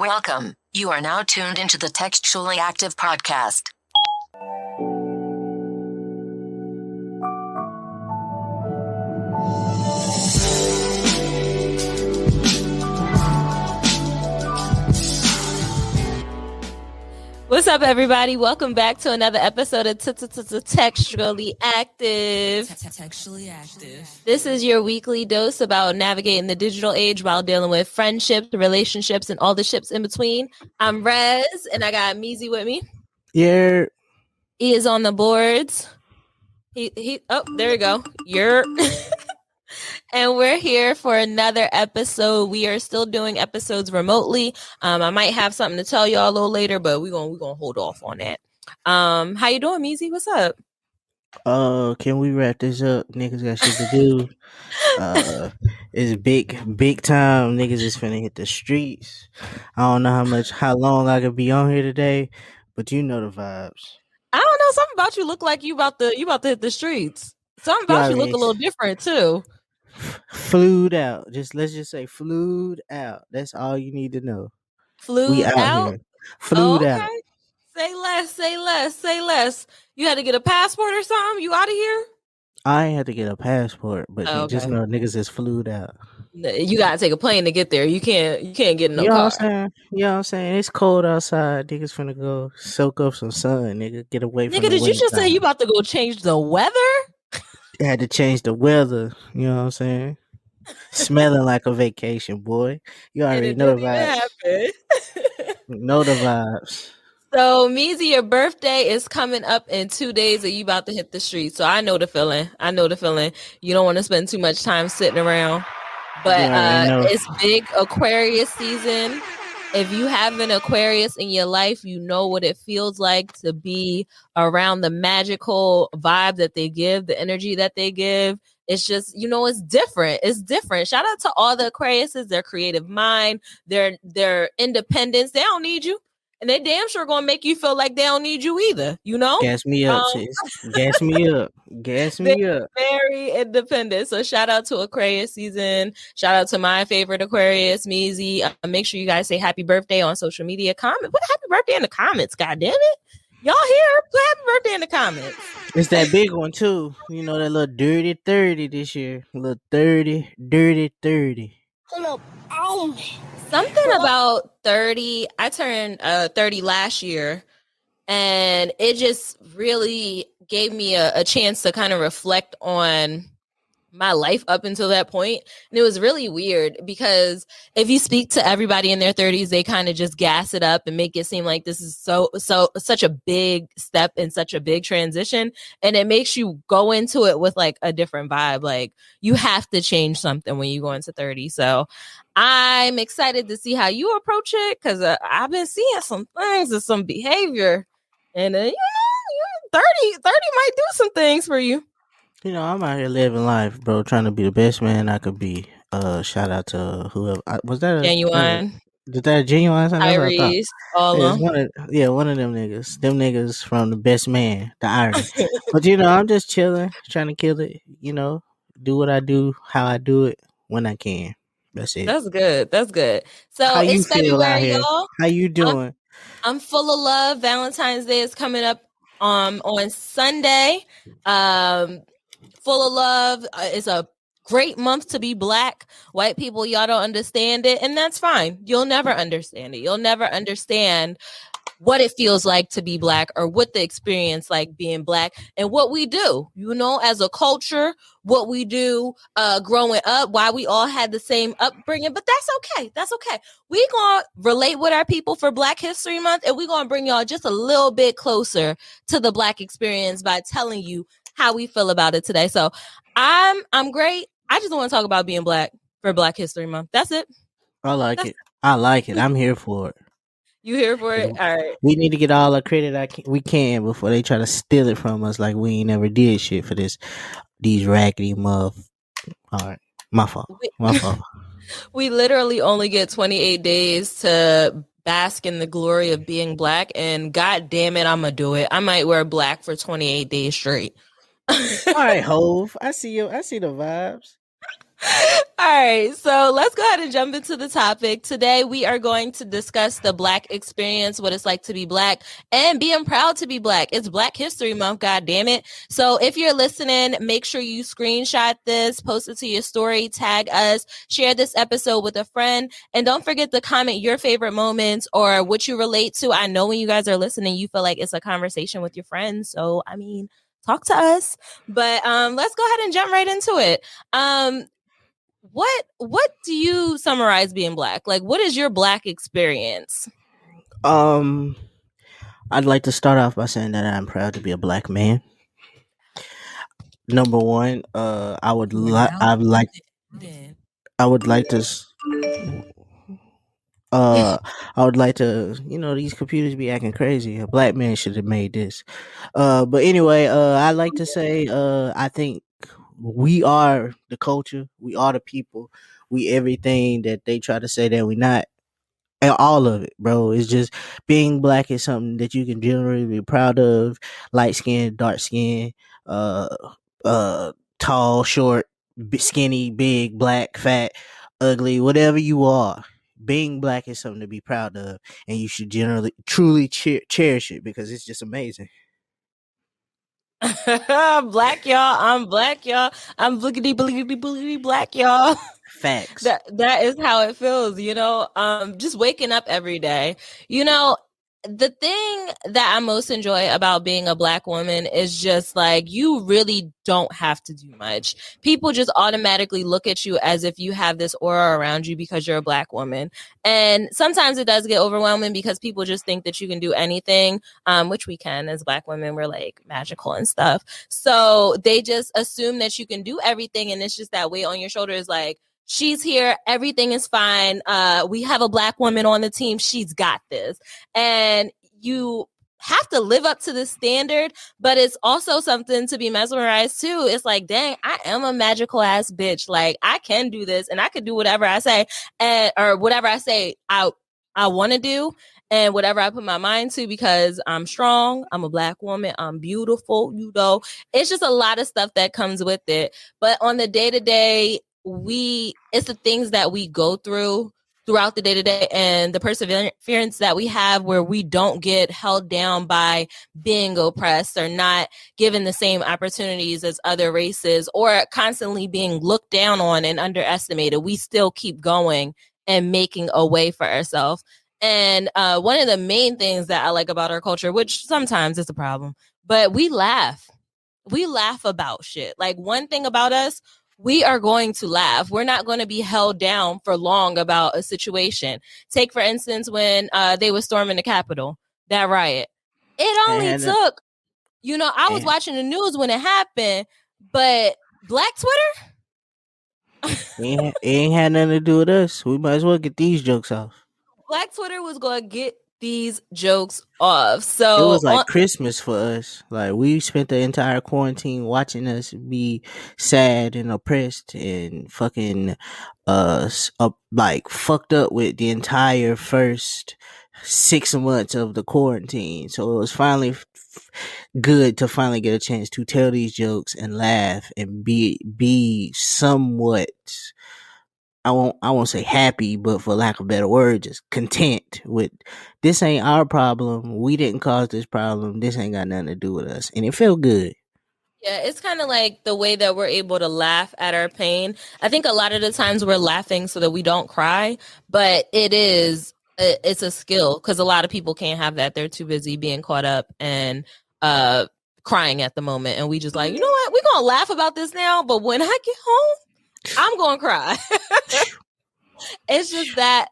Welcome. You are now tuned into the Textually Active podcast. What's up, everybody? Welcome back to another episode of Textually Active. Textually Active. This is your weekly dose about navigating the digital age while dealing with friendships, relationships, and all the ships in between. I'm Rez, and I got MEZ with me. Yeah. He is on the boards. Oh, there we go. You're. And we're here for another episode. We are still doing episodes remotely. I might have something to tell y'all a little later, but we're gonna hold off on that. How you doing, MEZ? What's up? Can we wrap this up? Niggas got shit to do. It's big time. Niggas is finna hit the streets. I don't know how long I could be on here today, but you know the vibes. I don't know. Something about you look like you about to hit the streets. Something about you look a little different too. Flued out. Let's just say flued out. That's all you need to know. Flued out? Flued out. Say less. You had to get a passport or something? You out of here? I ain't had to get a passport, but just know niggas is flued out. You gotta take a plane to get there. You can't get in no car. You know what I'm saying? It's cold outside. Niggas finna go soak up some sun, nigga. Get away from nigga, did you just say you about to go change the weather? I had to change the weather. You know what I'm saying? Smelling like a vacation, boy. You already know the vibes. Know the vibes. So, MEZ, your birthday is coming up in 2 days and you about to hit the streets. So I know the feeling. You don't want to spend too much time sitting around. But it's big Aquarius season. If you have an Aquarius in your life, you know what it feels like to be around the magical vibe that they give, the energy that they give. It's just, it's different. It's different. Shout out to all the Aquariuses, their creative mind, their independence. They don't need you. And they damn sure going to make you feel like they don't need you either, Gas me up, sis. Gas me up. Very independent. So shout out to Aquarius season. Shout out to my favorite Aquarius, MEZ. Make sure you guys say happy birthday on social media. Comment. Put happy birthday in the comments, god damn it. Y'all here? Put happy birthday in the comments. It's that big one, too. That little dirty 30 this year. Little dirty 30. Hold up. Something about 30. I turned 30 last year, and it just really gave me a chance to kind of reflect on my life up until that point. And it was really weird because if you speak to everybody in their 30s, they kind of just gas it up and make it seem like this is such a big step and such a big transition. And it makes you go into it with like a different vibe. Like you have to change something when you go into 30. So I'm excited to see how you approach it because I've been seeing some things and some behavior. And, 30 might do some things for you. I'm out here living life, bro, trying to be the best man I could be. Shout out to whoever. Was that Genuine? Did that Genuine? Iris, all of them. One of them niggas. Them niggas from the best man, the Iris. But, I'm just chilling, trying to kill it, do what I do, how I do it, when I can. That's it. That's good. So it's February, y'all. How you doing? I'm full of love. Valentine's Day is coming up on Sunday. Full of love. It's a great month to be Black. White people, y'all don't understand it, and that's fine. You'll never understand it. You'll never understand what it feels like to be Black or what the experience like being Black and what we do, as a culture, what we do growing up, why we all had the same upbringing. But that's okay. We gonna relate with our people for Black History Month, and we gonna bring y'all just a little bit closer to the Black experience by telling you how we feel about it today. So I'm great. I just want to talk about being Black for Black History Month. That's it. I like it. I'm here for it. You here for it? All right. We need to get all the credit we can before they try to steal it from us like we ain't never did shit for these raggedy All right. My fault. We literally only get 28 days to bask in the glory of being Black, and god damn it, I'm gonna do it. I might wear black for 28 days straight. All right, Hove. I see the vibes. All right, so let's go ahead and jump into the topic. Today, we are going to discuss the Black experience, what it's like to be Black, and being proud to be Black. It's Black History Month, God damn it. So if you're listening, make sure you screenshot this, post it to your story, tag us, share this episode with a friend, and don't forget to comment your favorite moments or what you relate to. I know when you guys are listening, you feel like it's a conversation with your friends. So, I mean, talk to us. But let's go ahead and jump right into it. What do you summarize being Black? Like, what is your Black experience? I'd like to start off by saying that I'm proud to be a Black man. Number one, I would like to I would like to, these computers be acting crazy. A Black man should have made this. But anyway, I like to say, I think we are the culture, we are the people, we everything that they try to say that we not. And all of it, bro. It's just being Black is something that you can generally be proud of. Light skin, dark skin, uh, tall, short, skinny, big, black, fat, ugly, whatever you are. Being Black is something to be proud of, and you should generally, truly cherish it because it's just amazing. Black, y'all. I'm Black, y'all. I'm bliggity Black, y'all. Facts. That is how it feels, just waking up every day. The thing that I most enjoy about being a Black woman is just like, you really don't have to do much. People just automatically look at you as if you have this aura around you because you're a Black woman. And sometimes it does get overwhelming because people just think that you can do anything, which we can as Black women. We're like magical and stuff. So they just assume that you can do everything. And it's just that weight on your shoulders, like, she's here. Everything is fine. We have a Black woman on the team. She's got this. And you have to live up to the standard, but it's also something to be mesmerized too. It's like, dang, I am a magical ass bitch. Like, I can do this and I could do whatever I say or whatever I say I want to do and whatever I put my mind to because I'm strong. I'm a Black woman. I'm beautiful. It's just a lot of stuff that comes with it. But on the day to day, it's the things that we go throughout the day to day and the perseverance that we have where we don't get held down by being oppressed or not given the same opportunities as other races or constantly being looked down on and underestimated. We still keep going and making a way for ourselves. And one of the main things that I like about our culture, which sometimes is a problem, but we laugh about shit. Like, one thing about us, we are going to laugh. We're not going to be held down for long about a situation. Take, for instance, when they were storming the Capitol, that riot. It only took, I was watching the news when it happened, but Black Twitter? It ain't had nothing to do with us. We might as well get these jokes off. Black Twitter was going to get these jokes off. So it was like Christmas for us. Like, we spent the entire quarantine watching us be sad and oppressed and fucking like fucked up with the entire first 6 months of the quarantine. So it was finally good to finally get a chance to tell these jokes and laugh and be somewhat, I won't say happy, but for lack of a better word, just content with, this ain't our problem. We didn't cause this problem. This ain't got nothing to do with us. And it felt good. Yeah, it's kind of like the way that we're able to laugh at our pain. I think a lot of the times we're laughing so that we don't cry, but it's a skill because a lot of people can't have that. They're too busy being caught up and crying at the moment. And we just like, you know what? We're going to laugh about this now, but when I get home, I'm going to cry. It's just that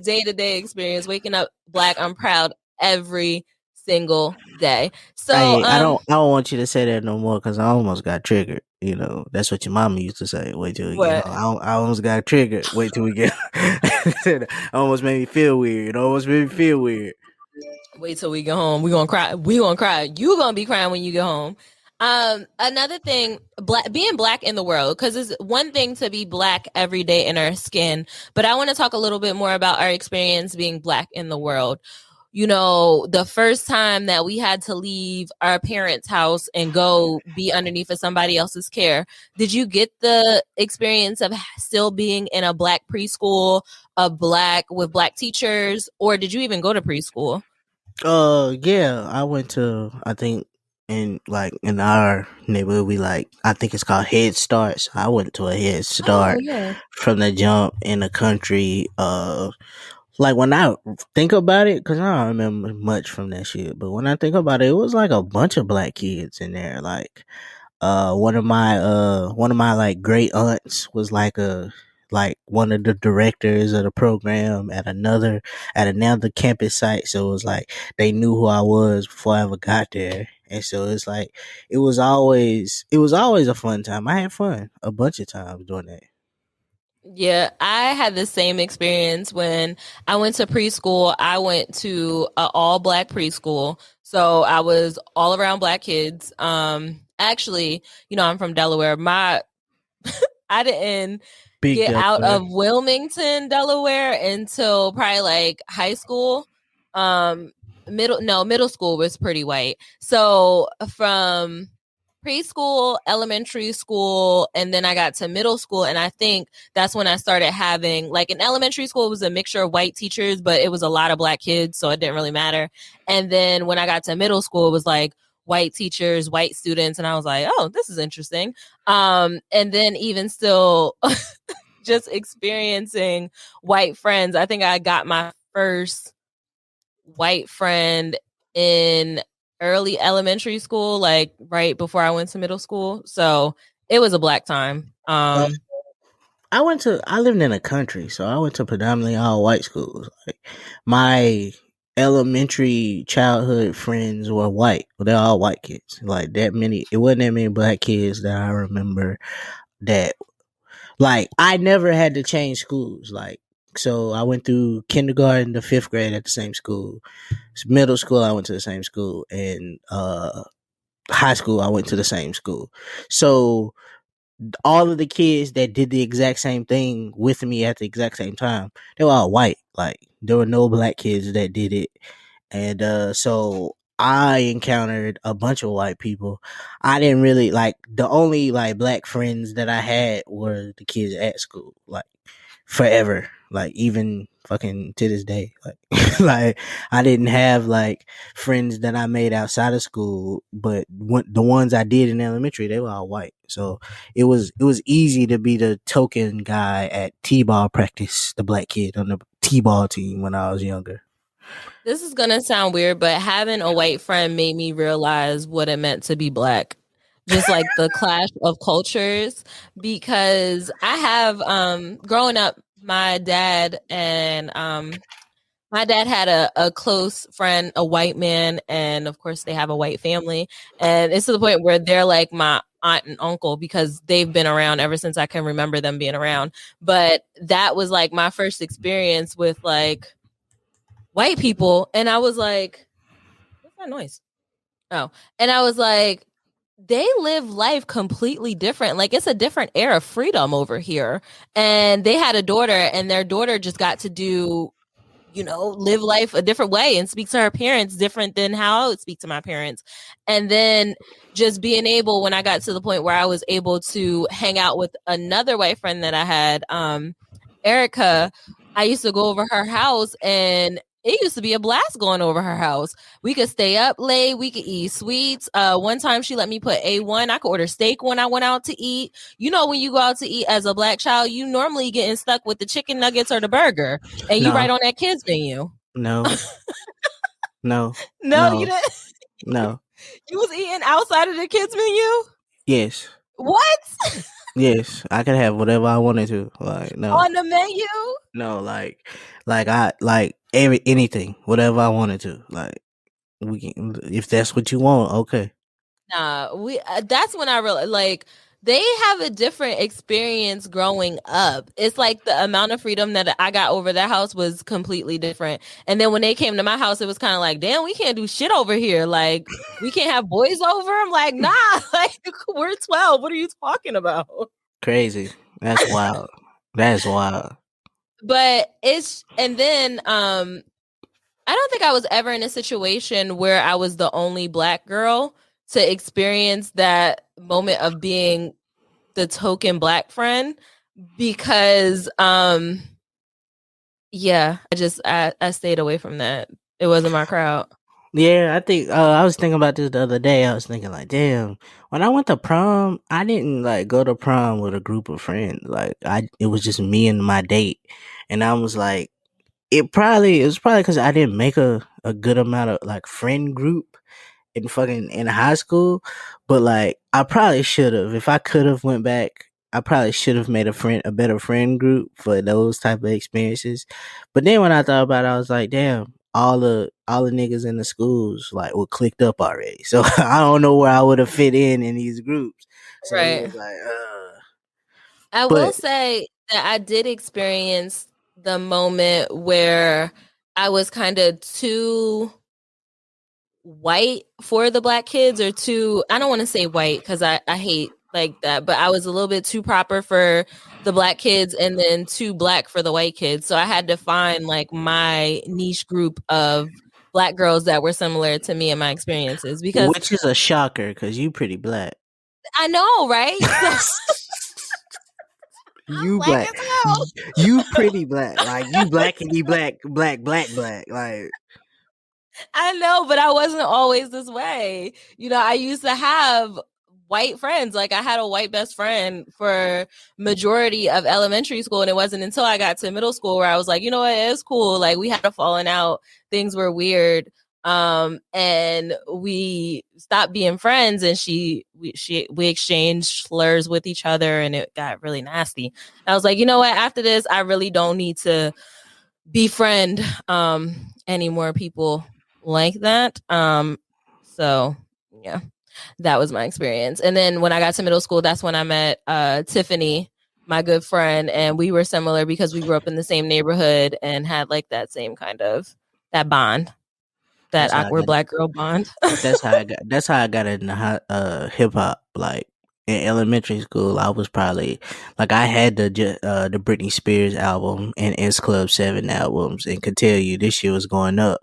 day-to-day experience, waking up Black. I'm proud every single day. So I don't want you to say that no more because I almost got triggered. That's what your mama used to say. Wait till we get home. I almost got triggered. Wait till we get almost made me feel weird. Wait till we get home. We gonna cry. You gonna be crying when you get home. Another thing, being Black in the world, because it's one thing to be Black every day in our skin, but I want to talk a little bit more about our experience being Black in the world. the first time that we had to leave our parents' house and go be underneath of somebody else's care, did you get the experience of still being in a Black preschool, with Black teachers, or did you even go to preschool? Yeah, I went to, I think, in our neighborhood, I think it's called Head Start. So I went to a Head Oh, Start yeah. from the jump in the country. When I think about it, because I don't remember much from that shit, but when I think about it, it was like a bunch of Black kids in there. One of my like great aunts was one of the directors of the program at another campus site. So it was like they knew who I was before I ever got there. And so it's like it was always a fun time. I had fun a bunch of times doing that. Yeah, I had the same experience when I went to preschool. I went to an all Black preschool. So I was all around Black kids. Actually, I'm from Delaware. I didn't Big get out Delaware. of Wilmington, Delaware until probably like high school. Middle school was pretty white. So from preschool, elementary school, and then I got to middle school, and I think that's when I started having, like, in elementary school it was a mixture of white teachers, but it was a lot of Black kids, so it didn't really matter. And then when I got to middle school, it was like white teachers, white students, and I was like, oh, this is interesting. And then even still just experiencing white friends. I think I got my first white friend in early elementary school, like right before I went to middle school. So it was a Black time. I lived in a country, so I went to predominantly all white schools. Like my elementary childhood friends were white. Well, they're all white kids. Like it wasn't that many Black kids that I remember that, like, I never had to change schools. So I went through kindergarten to 5th grade at the same school. Middle school, I went to the same school, and high school, I went to the same school. So all of the kids that did the exact same thing with me at the exact same time, they were all white. Like, there were no Black kids that did it. And so I encountered a bunch of white people. I didn't really like, the only like Black friends that I had were the kids at school, like forever, like even fucking to this day. Like, like I didn't have like friends that I made outside of school, but the ones I did in elementary, they were all white. So it was easy to be the token guy at t-ball practice, the Black kid on the t-ball team when I was younger. This is going to sound weird, but having a white friend made me realize what it meant to be Black. Just like the clash of cultures, because I have, growing up, my dad had a close friend, a white man, and of course they have a white family. And it's to the point where they're like my aunt and uncle because they've been around ever since I can remember them being around. But that was like my first experience with like white people. And I was like, what's that noise? Oh, and I was like, they live life completely different. Like, it's a different era of freedom over here. And they had a daughter, and their daughter just got to do, live life a different way and speak to her parents different than how I would speak to my parents. And then just being able, when I got to the point where I was able to hang out with another white friend that I had, Erica, I used to go over her house, and it used to be a blast going over her house. We could stay up late. We could eat sweets. One time she let me put A1. I could order steak when I went out to eat. When you go out to eat as a Black child, you normally getting stuck with the chicken nuggets or the burger, and you write on that kids menu. No. No. No, you didn't. No. You was eating outside of the kids menu? Yes. What? Yes, I could have whatever I wanted to. Like, no. On the menu? No, anything, whatever I wanted to. Like, we can, if that's what you want, okay. Nah, that's when I realized, like, they have a different experience growing up. It's like the amount of freedom that I got over their house was completely different. And then when they came to my house, it was kind of like, damn, we can't do shit over here. Like, we can't have boys over. I'm like, nah, like, we're 12. What are you talking about? Crazy. That's wild. That's wild. But and then I don't think I was ever in a situation where I was the only Black girl to experience that moment of being the token Black friend, because yeah, I stayed away from that. It wasn't my crowd. Yeah, I think I was thinking about this the other day. I was thinking like, damn, when I went to prom, I didn't like go to prom with a group of friends. Like it was just me and my date, and I was like, it was probably because I didn't make a good amount of like friend group in high school, but like I probably should have. If I could have went back, I probably should have made a better friend group for those type of experiences. But then when I thought about it, I was like, damn, all the niggas in the schools like were clicked up already. So I don't know where I would have fit in these groups. So it Right. was like, I will but say that I did experience the moment where I was kind of too white for the Black kids, or too, I don't want to say white because I hate like that, but I was a little bit too proper for the Black kids and then too Black for the white kids. So I had to find like my niche group of Black girls that were similar to me and my experiences, because which is a shocker because you pretty black. I know, right? You Black black. as hell. You pretty black. Like you blackity black, black. Like I know, but I wasn't always this way. You know, I used to have white friends. Like I had a white best friend for majority of elementary school, and it wasn't until I got to middle school where I was like, you know what, it's cool. Like we had a falling out, things were weird, and we stopped being friends, and we exchanged slurs with each other, and it got really nasty. I was like, you know what, after this, I really don't need to befriend any more people like that. So yeah, that was my experience. And then when I got to middle school, that's when I met Tiffany, my good friend, and we were similar because we grew up in the same neighborhood and had like that same kind of that bond, that that's how I awkward got it. Black girl bond. That's how I got into hip hop. Like in elementary school, I was probably like I had the Britney Spears album and S Club 7 albums, and could tell you this shit was going up.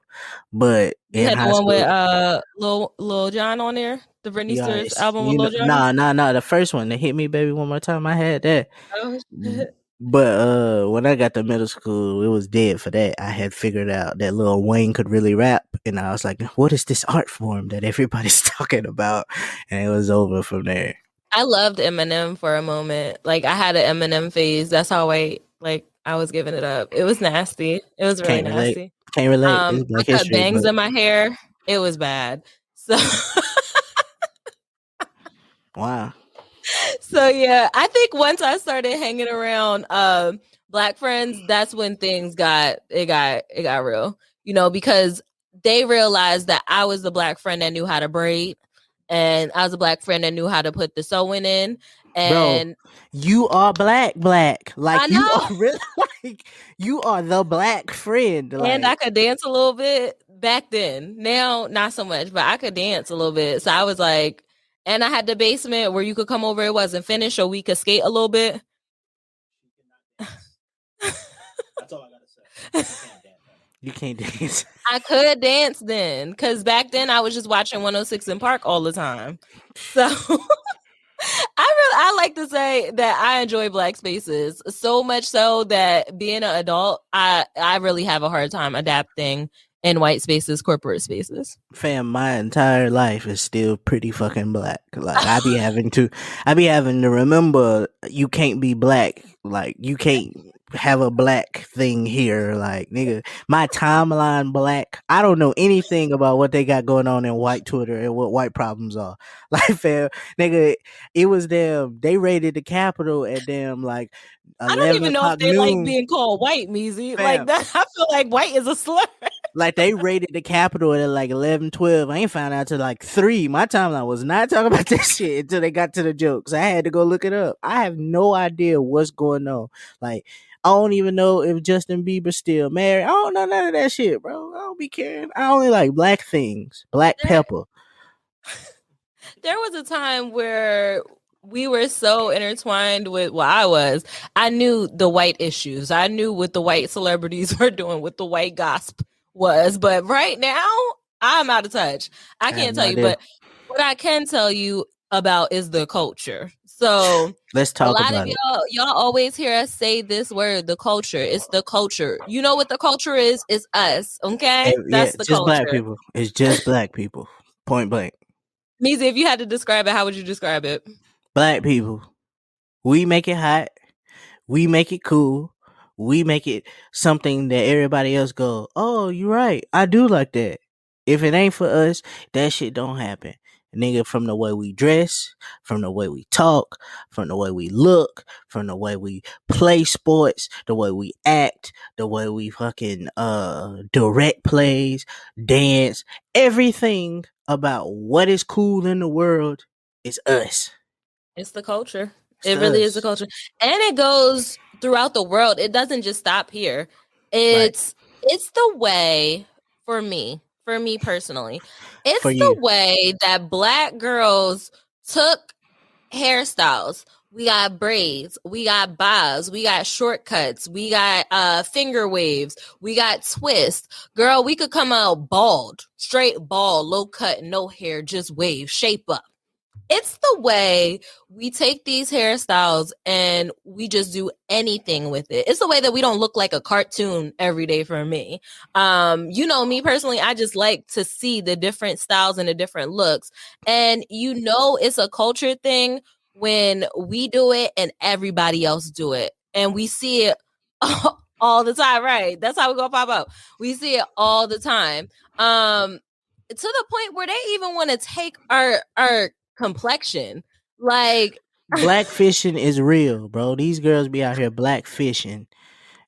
But You in had the high one with school, Lil Jon on there, the Britney yeah, Spears album with you know, Lil Jon. nah, the first one, that hit me, baby, one more time. I had that. Oh shit. But when I got to middle school, it was dead for that. I had figured out that Lil Wayne could really rap, and I was like, "What is this art form that everybody's talking about?" And it was over from there. I loved Eminem for a moment. Like I had an Eminem phase. That's how I was giving it up. It was nasty. It was really Can't relate. nasty. Can't relate. It's I Black cut History, bangs but in my hair. It was bad. So wow. so yeah, I think once I started hanging around Black friends, that's when things got real. You know, because they realized that I was the Black friend that knew how to braid, and I was a Black friend that knew how to put the sewing in. Bro, And you are black. I Like you know. are really like you are the black friend. And I Like could dance a little bit back then. Now, not so much, but I could dance a little bit. So I was like, and I had the basement where you could come over. It wasn't finished, so we could skate a little bit. That's all I gotta say. you can't dance. I could dance then, because back then I was just watching 106 in Park all the time. So I like to say that I enjoy Black spaces so much so that being an adult, I really have a hard time adapting in white spaces, corporate spaces. Fam, my entire life is still pretty fucking black. Like I be having to remember you can't be black. Like you can't have a black thing here. Like nigga, my timeline black. I don't know anything about what they got going on in white Twitter and what white problems are. Like fam, nigga, it was them. They raided the Capitol at them like I don't 11 even know if o'clock they like noon. being called white, Meezy. Like Fam, that, I feel like white is a slur. like they raided the Capitol at like 11, 12. I ain't found out till like 3. My timeline was not talking about this shit until they got to the jokes. I had to go look it up. I have no idea what's going on. Like I don't even know if Justin Bieber's still married. I don't know none of that shit, bro. I don't be caring. I only like black things. Black pepper. There was a time where we were so intertwined with I knew the white issues. I knew what the white celebrities were doing with the white gossip, was. But right now, I'm out of touch. I I have can't no tell you, idea. but what I can tell you about is the culture. So Let's a talk lot of about it. y'all always hear us say this word, the culture. It's the culture. You know what the culture is? It's us. Okay? Yeah, That's the just black culture. people. It's just black people. Point blank. Meezy, if you had to describe it, how would you describe it? Black people. We make it hot. We make it cool. We make it something that everybody else go, oh, you're right. I do like that. If it ain't for us, that shit don't happen. Nigga, from the way we dress, from the way we talk, from the way we look, from the way we play sports, the way we act, the way we fucking direct plays, dance, everything about what is cool in the world is us. It's the culture. It's It really is the us. culture. And it goes throughout the world. It doesn't just stop here. Right. It's the way for me personally. For It's the you. way that Black girls took hairstyles. We got braids, we got bows, we got shortcuts, we got finger waves, we got twists. Girl, we could come out bald, straight bald, low cut, no hair, just wave, shape up. It's the way we take these hairstyles and we just do anything with it. It's the way that we don't look like a cartoon every day for me. You know, me personally, I just like to see the different styles and the different looks. And you know, it's a culture thing when we do it and everybody else do it. And we see it all the time, right? That's how we gonna pop up. We see it all the time. To the point where they even want to take our complexion. Like, Black fishing is real, bro. These girls be out here black fishing,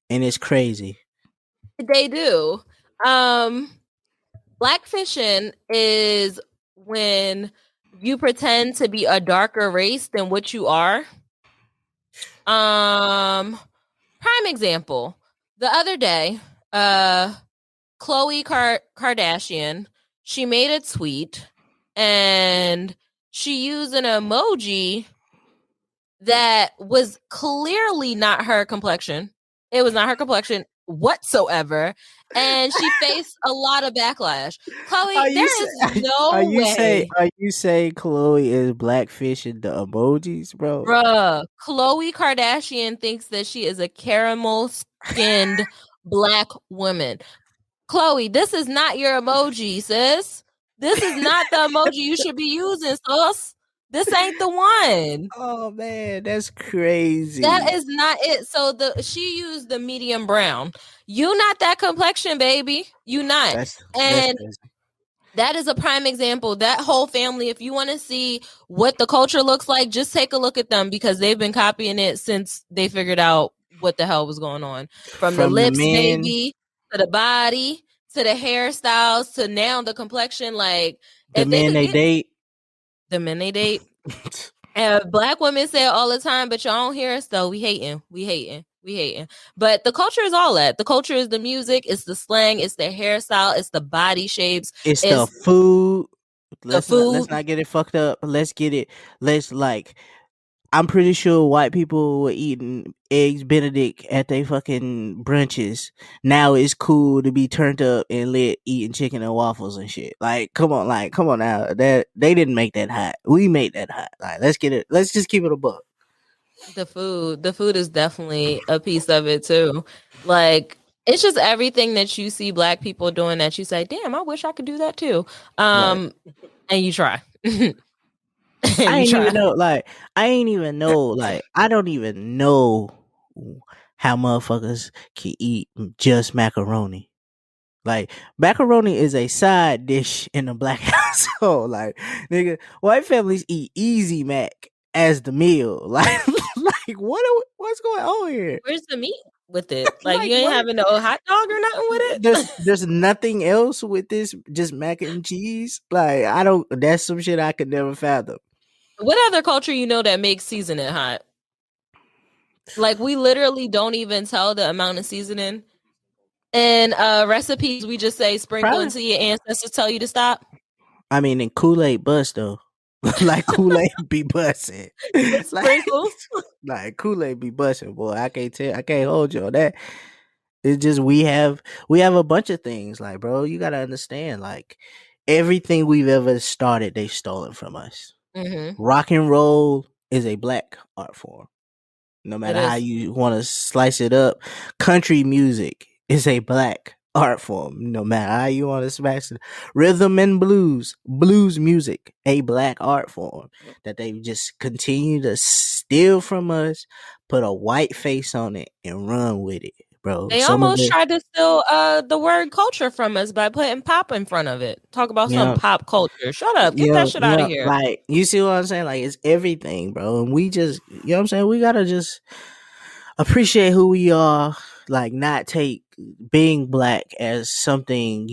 and it's crazy. they do. Blackfishing is when you pretend to be a darker race than what you are. Prime example. The other day, Khloe Kardashian, she made a tweet and she used an emoji that was clearly not her complexion. It was not her complexion whatsoever. And she faced a lot of backlash. Chloe, there is no way. Are you saying Chloe is blackfishing the emojis, bro? Bruh, Khloe Kardashian thinks that she is a caramel skinned Black woman. Chloe, this is not your emoji, sis. This is not the emoji you should be using, sis. This ain't the one. Oh man, that's crazy. That is not it. So she used the medium brown. You not that complexion, baby. You not. That's And crazy. that is a prime example. That whole family, if you want to see what the culture looks like, just take a look at them because they've been copying it since they figured out what the hell was going on. From the lips, men, baby, to the body, to the hairstyles, to now the complexion. Like, the if men they date. the men they date. And Black women say it all the time, but y'all don't hear us though. We hating. But the culture is all that. The culture is the music, it's the slang, it's the hairstyle, it's the body shapes, It's the food. Let's food. not get it fucked up. I'm pretty sure white people were eating eggs Benedict at their fucking brunches. Now it's cool to be turned up and lit eating chicken and waffles and shit. Come on now. That they didn't make that hot. We made that hot. Let's just keep it a buck. The food is definitely a piece of it too. Like, it's just everything that you see Black people doing that you say, damn, I wish I could do that too. Right. And you try. I ain't even know. I don't even know how motherfuckers can eat just macaroni. Macaroni is a side dish in a Black household. Nigga, white families eat Easy Mac as the meal. What's going on here? Where's the meat with it? You ain't having no hot dog or nothing with it? There's nothing else with this, just mac and cheese. That's some shit I could never fathom. What other culture you know that makes seasoning hot? We literally don't even tell the amount of seasoning. And recipes, we just say sprinkle until your ancestors tell you to stop. I mean, in Kool-Aid bust though. Kool-Aid be busting. Sprinkle. Kool-Aid be busting, boy. I can't hold you on that. It's just we have a bunch of things. Like, bro, you gotta understand, like, everything we've ever started, they've stolen from us. Mm-hmm. Rock and roll is a black art form. No It matter how is. you want to slice it up, country music is a black art form. No matter how you want to smash it, rhythm and blues music, a black art form that they just continue to steal from us, put a white face on it, and run with it, bro. They Some of almost it, tried to steal the word culture from us by putting pop in front of it. Talk about you some know, pop culture. Shut up. Get that shit out of here. like, you see what I'm saying? Like, it's everything, bro. And we just, you know what I'm saying? We gotta just appreciate who we are, like, not take being black as something,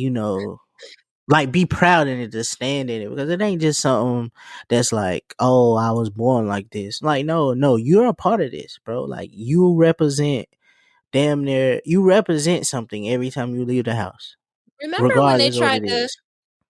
like, be proud in it, to stand in it, because it ain't just something that's like, oh, I was born like this. Like, no, you're a part of this, bro. Like, you represent, damn near, you represent something every time you leave the house, Remember regardless of what it is.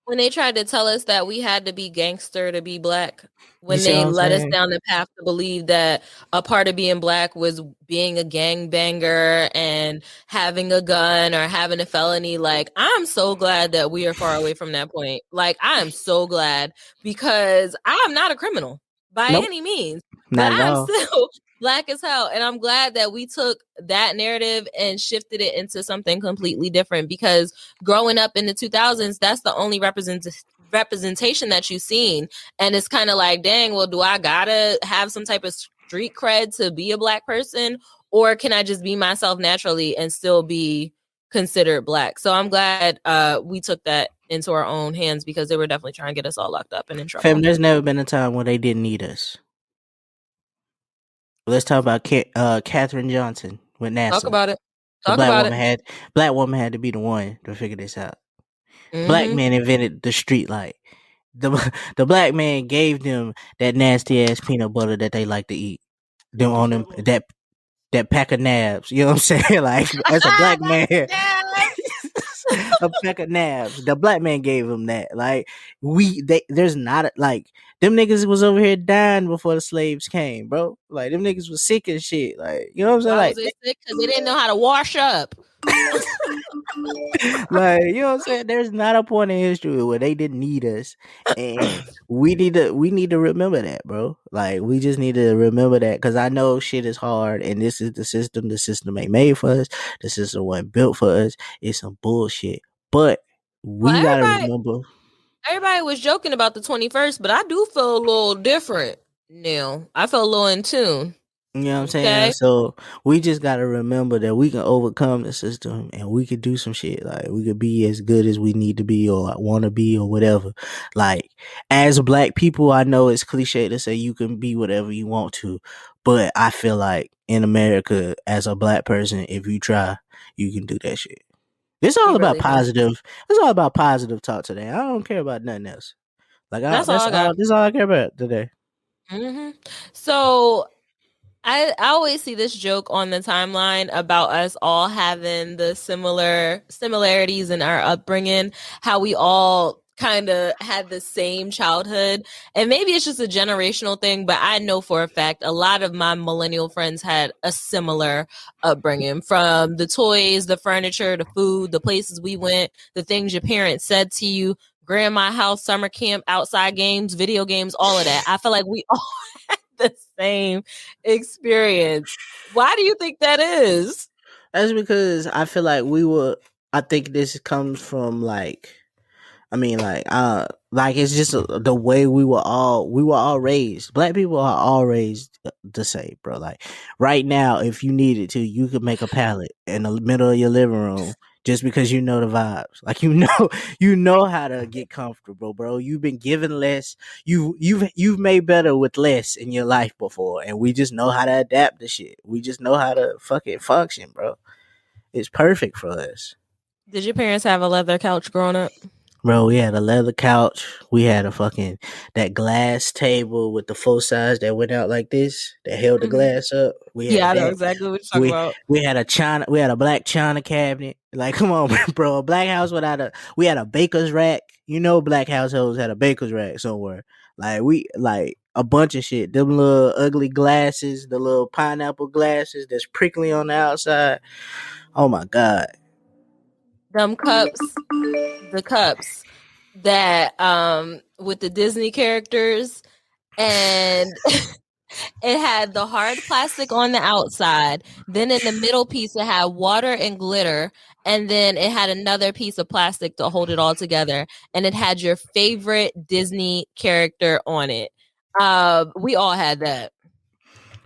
when they tried to tell us that we had to be gangster to be black, You when see what they I'm led us saying? down the path to believe that a part of being black was being a gangbanger and having a gun or having a felony. Like, I'm so glad that we are far away from that point. Like, I am so glad, because I'm not a criminal by Nope, any means, but not at I'm all. still black as hell. And I'm glad that we took that narrative and shifted it into something completely different, because growing up in the 2000s, that's the only representation that you've seen. And it's kind of like, dang, well, do I gotta have some type of street cred to be a black person, or can I just be myself naturally and still be considered black? So I'm glad we took that into our own hands, because they were definitely trying to get us all locked up and in trouble. Fam, there's never been a time when they didn't need us. Let's talk about Katherine Johnson with Talk NASA. about it. The Talk about it. black woman had to be the one to figure this out. Black Mm-hmm. man invented the street light. The black man gave them that nasty ass peanut butter that they like to eat. Them on them that pack of nabs. You know what I'm saying? Like, as a black man, a pack of nabs. The black man gave them that. Like, there's not like, them niggas was over here dying before the slaves came, bro. Like, them niggas was sick and shit. Like, you know what I'm saying? Why Like, was they sick? Because they didn't know how to wash up. like, you know what I'm saying? There's not a point in history where they didn't need us, and we need to remember that, bro. Like, we just need to remember that, because I know shit is hard, and this is the system. The system ain't made for us. The system wasn't built for us. It's some bullshit, but Well, we gotta remember. everybody was joking about the 21st, but I do feel a little different now. I feel a little in tune. You know what I'm Okay. saying? So we just gotta remember that we can overcome the system, and we could do some shit. Like, we could be as good as we need to be or want to be or whatever. Like, as black people, I know it's cliche to say you can be whatever you want to, but I feel like in America, as a black person, if you try, you can do that shit. It's all You about really can. positive. It's all about positive talk today. I don't care about nothing else. Like, That's all I got. that's all I care about today. Mm-hmm. So I always see this joke on the timeline about us all having the similarities in our upbringing, how we all kind of had the same childhood. And maybe it's just a generational thing, but I know for a fact a lot of my millennial friends had a similar upbringing, from the toys, the furniture, the food, the places we went, the things your parents said to you, grandma house, summer camp, outside games, video games, all of that. I feel like we all had the same experience. Why do you think that is? That's because I feel like I think this comes from, like, I mean, like it's just the way we were all raised. Black people are all raised the same, bro. Like, right now, if you needed to, you could make a pallet in the middle of your living room just because you know the vibes. Like, you know how to get comfortable, bro. You've been given less. You've made better with less in your life before, and we just know how to adapt to shit. We just know how to fucking function, bro. It's perfect for us. Did your parents have a leather couch growing up? Bro, we had a leather couch. We had that glass table with the full size that went out like this, that held the glass up. We had I know that. exactly what you're talking about. We had a black china cabinet. Like, come on, bro. A black house we had a baker's rack. You know, black households had a baker's rack somewhere. Like, a bunch of shit. Them little ugly glasses, the little pineapple glasses that's prickly on the outside. Oh my god. Them cups, the cups that with the Disney characters, and it had the hard plastic on the outside. Then in the middle piece, it had water and glitter. And then it had another piece of plastic to hold it all together. And it had your favorite Disney character on it. We all had that.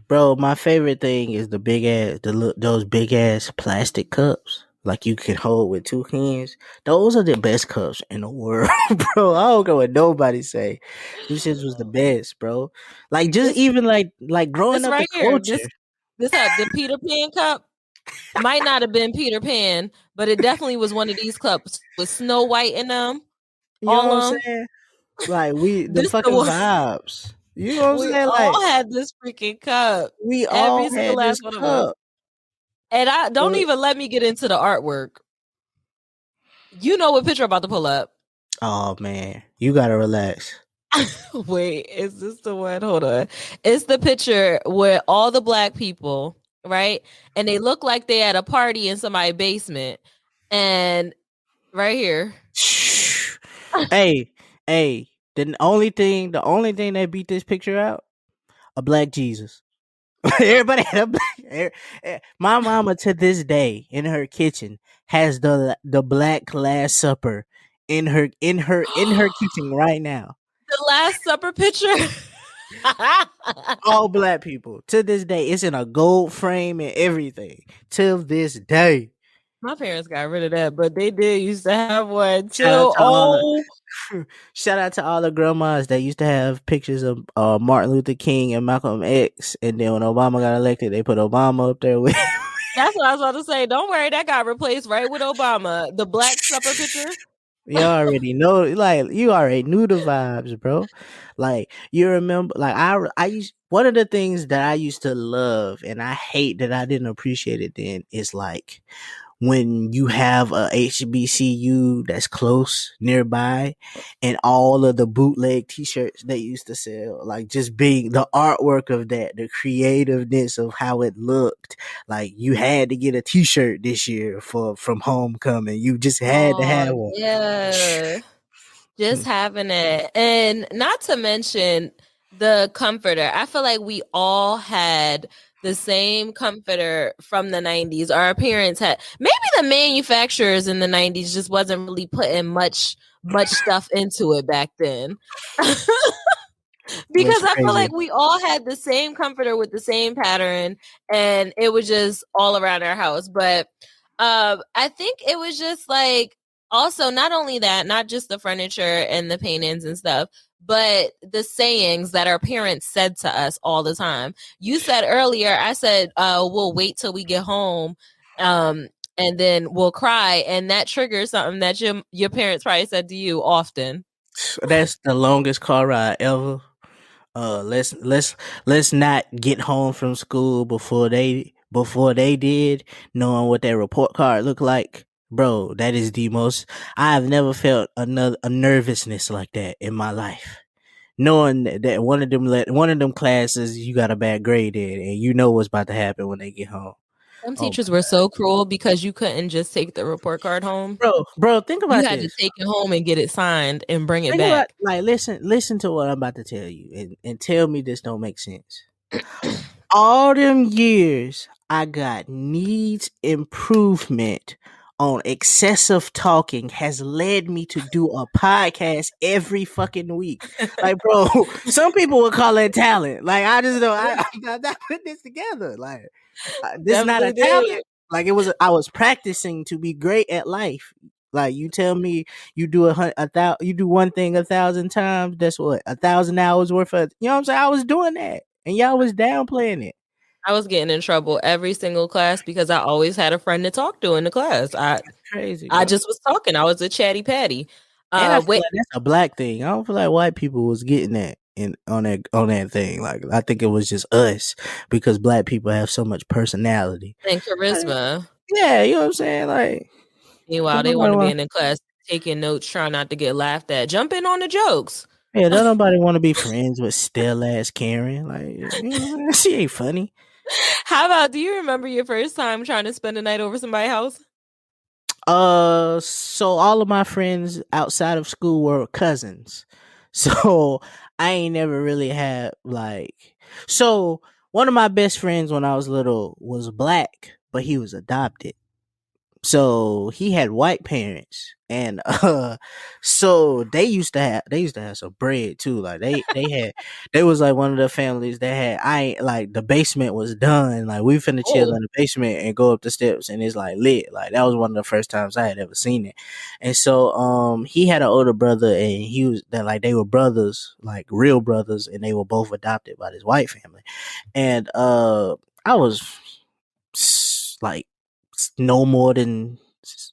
Bro, my favorite thing is the big ass, those big ass plastic cups, like you can hold with two hands. Those are the best cups in the world, bro. I don't care what nobody say. This shit was the best, bro. Like just This- even like growing This up right in here, culture. this had the Peter Pan cup. Might not have been Peter Pan, but it definitely was one of these cups with Snow White in them. You know what I'm saying? Like the This the fucking one. vibes. You know what I'm We saying? Like all had this freaking cup. we Every all single had this last one of us. cup. And I don't But- even let me get into the artwork. You know what picture I'm about to pull up. Oh man, you gotta relax. Wait, is this the one? Hold on. It's the picture where all the black people, right? And they look like they at a party in somebody's basement. And right here. hey, the only thing that beat this picture out, a black Jesus. Everybody had a black. My mama to this day in her kitchen has the black Last Supper in her kitchen right now. The Last Supper picture. All black people to this day. It's in a gold frame and everything. Till this day. My parents got rid of that, but they did used to have one too. Shout out to all the grandmas that used to have pictures of Martin Luther King and Malcolm X, and then when Obama got elected, they put Obama up there with. That's what I was about to say. Don't worry, that got replaced right with Obama. The Black Supper picture. You already know, like you already knew the vibes, bro. Like you remember, like I used one of the things that I used to love, and I hate that I didn't appreciate it then. Is like when you have a HBCU that's close nearby and all of the bootleg t-shirts they used to sell, like just being the artwork of that, the creativeness of how it looked. Like you had to get a t-shirt this year from homecoming. You just had to have one. Yeah. Just having it. And not to mention the comforter. I feel like we all had the same comforter from the 90s. Our parents had, maybe the manufacturers in the 90s just wasn't really putting much stuff into it back then. Because I feel like we all had the same comforter with the same pattern, and it was just all around our house. But I think it was just like, also not only that, not just the furniture and the paintings and stuff, but the sayings that our parents said to us all the time. You said earlier, I said, we'll wait till we get home, and then we'll cry. And that triggers something that your parents probably said to you often. That's the longest car ride ever. Let's not get home from school before they did, knowing what their report card looked like. Bro, that is the most. I have never felt a nervousness like that in my life. Knowing that one of them classes you got a bad grade in, and you know what's about to happen when they get home. Some teachers were so cruel because you couldn't just take the report card home. Bro, think about this. You had to take it home and get it signed and bring it back. Listen to what I'm about to tell you, and tell me this don't make sense. All them years I got needs improvement on excessive talking has led me to do a podcast every fucking week. Like, bro, some people would call it talent. Like, I just don't. I'm not putting this together. Like, this is not a talent. Like, I was practicing to be great at life. Like, you tell me you do you do one thing 1,000 times. That's what 1,000 hours worth of. You know what I'm saying? I was doing that, and y'all was downplaying it. I was getting in trouble every single class because I always had a friend to talk to in the class. That's crazy. I just was talking. I was a chatty patty. And I feel like that's a black thing. I don't feel like white people was getting that on that thing. Like, I think it was just us because black people have so much personality and charisma. Like, yeah, you know what I'm saying? Like, meanwhile, they want to be in the class taking notes, trying not to get laughed at, jumping on the jokes. Yeah, don't nobody want to be friends with still ass Karen. Like, you know what I'm saying? She ain't funny. How about, do you remember your first time trying to spend a night over somebody's house? So all of my friends outside of school were cousins. So I ain't never really had like so one of my best friends when I was little was black, but he was adopted. So he had white parents, and so they used to have some bread too. Like they was like one of the families that had I ain't like the basement was done. Like we finna chill Oh, in the basement and go up the steps, and it's like lit. Like that was one of the first times I had ever seen it. And so he had an older brother, and he was that like they were brothers, like real brothers, and they were both adopted by this white family. And I was like no more than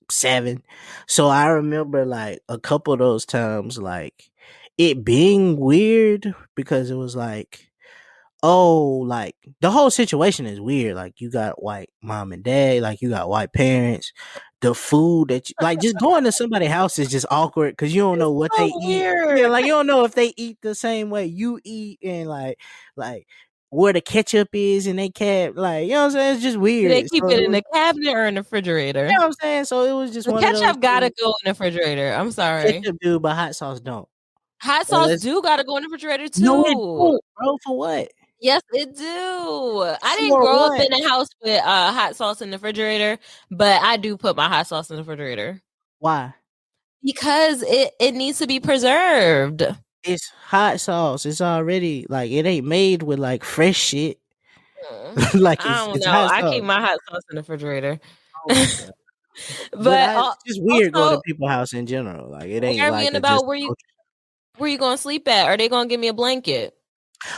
7. So I remember like a couple of those times like it being weird because it was like like the whole situation is weird. Like you got white mom and dad, like you got white parents. The food that you like just going to somebody's house is just awkward because you don't know it's what they so eat. Yeah, weird. like you don't know if they eat the same way you eat and like where the ketchup is and they can't like you know what I'm saying? It's just Do they weird. keep So it it in was the cabinet or in the you refrigerator? know what I'm saying? So it was just The one of those ketchup gotta things. go in the refrigerator. I'm sorry. Ketchup do, but hot sauce don't. Hot Well, sauce do gotta go in the refrigerator no, it too. don't, bro. For what? Yes, it do. I didn't For grow up what? in a house with hot sauce in the refrigerator, but I do put my hot sauce in the refrigerator Why? because it needs to be preserved. It's hot sauce. It's already like it ain't made with like fresh shit. Like I don't it's know. hot I keep sauce. my hot sauce in the refrigerator. Oh my god. But But it's just weird going to also, people's house in general. Like it ain't like worrying a just about a culture. where you gonna sleep at? Are they gonna give me a blanket?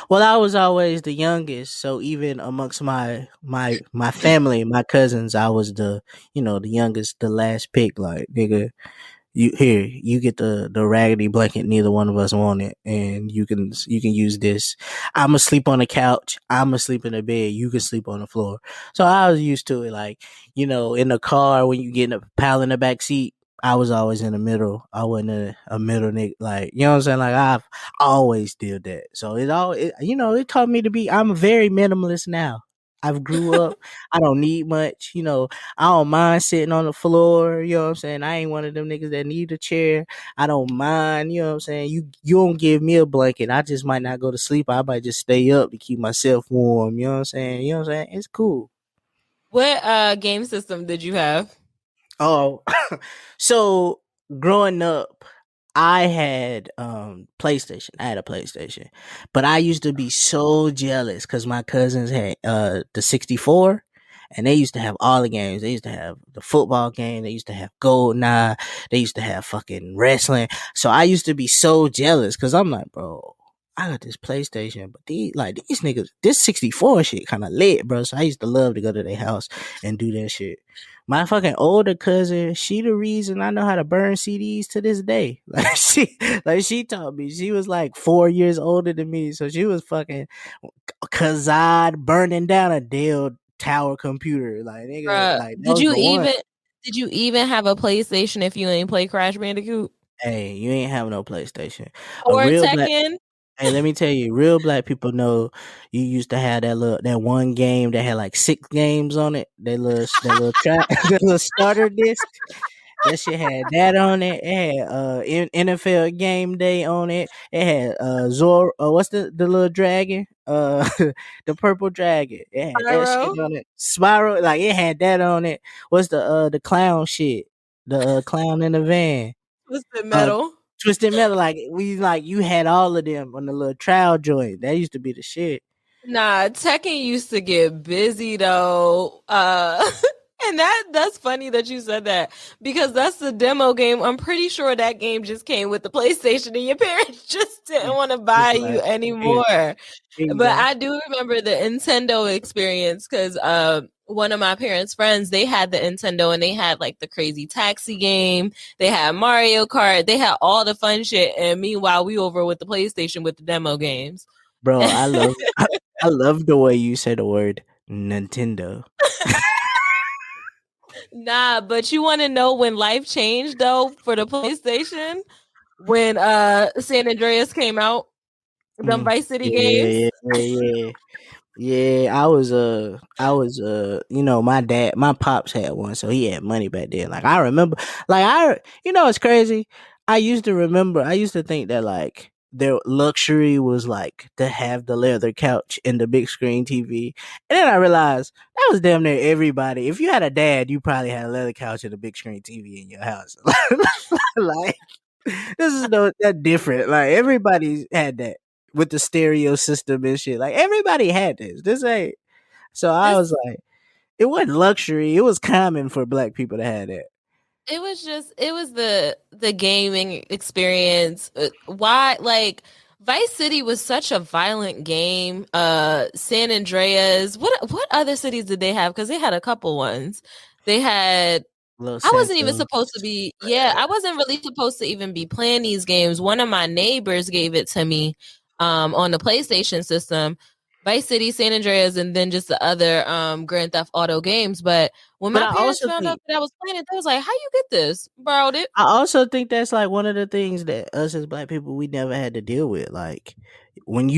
Well, I was always the youngest, so even amongst my family, my cousins, I was the youngest, the last pick. Like nigga, you get the raggedy blanket neither one of us wanted, and you can use this. I'ma sleep on the couch, I'ma sleep in the bed, you can sleep on the floor. So I was used to it. Like in the car when you get in a pile in the back seat, I was always in the middle. I wasn't a middle nigga. Like you know what I'm saying. Like I've always did that. So it taught me to be. I'm very minimalist now. I've grew up. I don't need much. I don't mind sitting on the floor, you know what I'm saying? I ain't one of them niggas that need a chair. I don't mind, you know what I'm saying? You don't give me a blanket. I just might not go to sleep. I might just stay up to keep myself warm, you know what I'm saying? You know what I'm saying? It's cool. What game system did you have? Oh, so growing up, I had PlayStation. I had a PlayStation, but I used to be so jealous because my cousins had the 64, and they used to have all the games. They used to have the football game. They used to have GoldenEye. They used to have fucking wrestling. So I used to be so jealous because I'm like, bro. I got this PlayStation, but these niggas, this 64 shit kind of lit, bro. So I used to love to go to their house and do that shit. My fucking older cousin, she the reason I know how to burn CDs to this day. She taught me. She was like 4 years older than me, so she was fucking Kazad burning down a Dell Tower computer. Like nigga, Bruh, like that was the one. did you even have a PlayStation if you ain't play Crash Bandicoot Hey, you ain't have no PlayStation. A or real black Tekken? Hey, let me tell you, real black people know you used to have that one game that had like 6 games on it. That little track, that little starter disc. That shit had that on it. It had NFL Game Day on it. It had Zor. What's the little dragon? The purple dragon. It had that shit Pyro? on it. Spiral, like it had that on it. What's the clown shit? The clown in the van. Twisted Uh, Metal? Twisted Metal. Like you had all of them on the little trial joint. That used to be the shit. Nah, Tekken used to get busy though. And that's funny that you said that because that's the demo game. I'm pretty sure that game just came with the PlayStation and your parents just didn't want to buy Just you like anymore. But exactly. I do remember the Nintendo experience because one of my parents' friends, they had the Nintendo and they had like the crazy taxi game. They had Mario Kart. They had all the fun shit. And meanwhile, we over with the PlayStation with the demo games. Bro, I love the way you say the word Nintendo. Nah, but you want to know when life changed though for the PlayStation? when San Andreas came out, them Vice City games. Yeah, my pops had one, so he had money back then. Like I remember, it's crazy. I used to think that like their luxury was like to have the leather couch and the big screen TV, and then I realized that was damn near everybody. If you had a dad, you probably had a leather couch and a big screen TV in your house. Like this is that different. Like everybody's had that with the stereo system and shit. Like everybody had this. This ain't. So I was like, it wasn't luxury. It was common for black people to have that. It was the gaming experience. Why, like, Vice City was such a violent game. San Andreas. What other cities did they have? Because they had a couple ones. They had. I wasn't even supposed to be. Yeah, I wasn't really supposed to even be playing these games. One of my neighbors gave it to me, on the PlayStation system. Vice City, San Andreas, and then just the other Grand Theft Auto games. But when my parents found out that I was playing it, they was like, "How you get this? Borrowed it." I also think that's like one of the things that us as black people we never had to deal with. Like when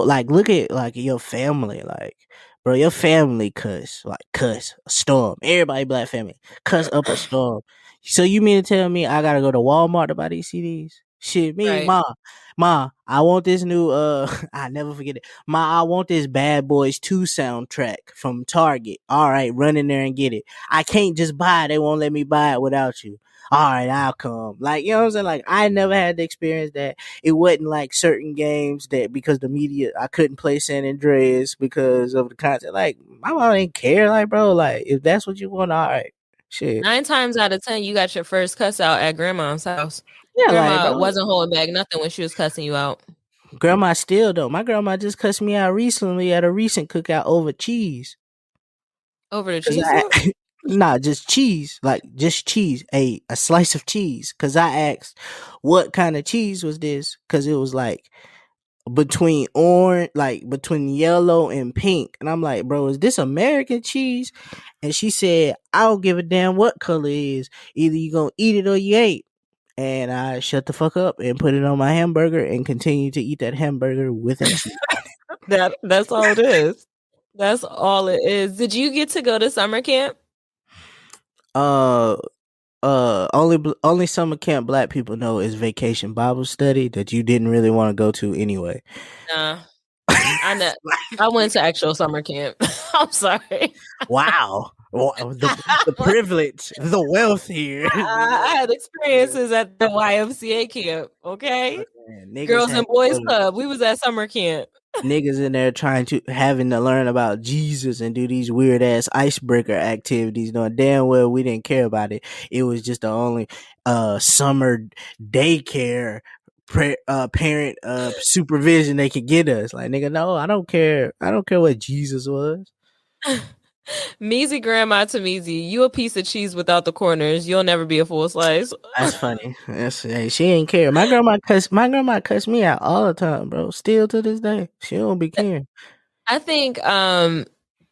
like look at like your family, like bro, your family cuss a storm. Everybody black family cuss up a storm. So you mean to tell me I gotta go to Walmart to buy these CDs? Shit, me, Right. Ma, I want this new I never forget it. Ma, I want this Bad Boys 2 soundtrack from Target. All right, run in there and get it. I can't just buy it. They won't let me buy it without you. All right, I'll come. Like, you know what I'm saying? Like, I never had to experience that. It wasn't like certain games that because the media, I couldn't play San Andreas because of the content. Like, my mom didn't care. Like, bro, like, if that's what you want, all right. Shit. 9 times out of 10, you got your first cuss out at grandma's house. Yeah, Grandma wasn't holding back nothing when she was cussing you out. Grandma still though. My grandma just cussed me out recently at a recent cookout over cheese. Over the cheese? Nah, just cheese. Like just cheese. A slice of cheese. Cause I asked what kind of cheese was this? Cause it was like between orange, like between yellow and pink. And I'm like, bro, is this American cheese? And she said, I don't give a damn what color it is. Either you gonna eat it or you ain't. And I shut the fuck up and put it on my hamburger and continue to eat that hamburger with that cheese. That's all it is. That's all it is. Did you get to go to summer camp? Only summer camp black people know is Vacation Bible Study that you didn't really want to go to anyway. Nah. I know. I went to actual summer camp. I'm sorry. Wow. The privilege, the wealth here. I had experiences at the YMCA camp, okay? Girls and Boys Club. We was at summer camp. Niggas in there having to learn about Jesus and do these weird ass icebreaker activities, knowing damn well we didn't care about it. It was just the only summer daycare parent supervision they could get us. Like, nigga, no, I don't care. I don't care what Jesus was. Measy grandma to Measy, you a piece of cheese without the corners. You'll never be a full slice. That's funny. Hey, she ain't care. My grandma cuss me out all the time, bro. Still to this day, she don't be caring. I think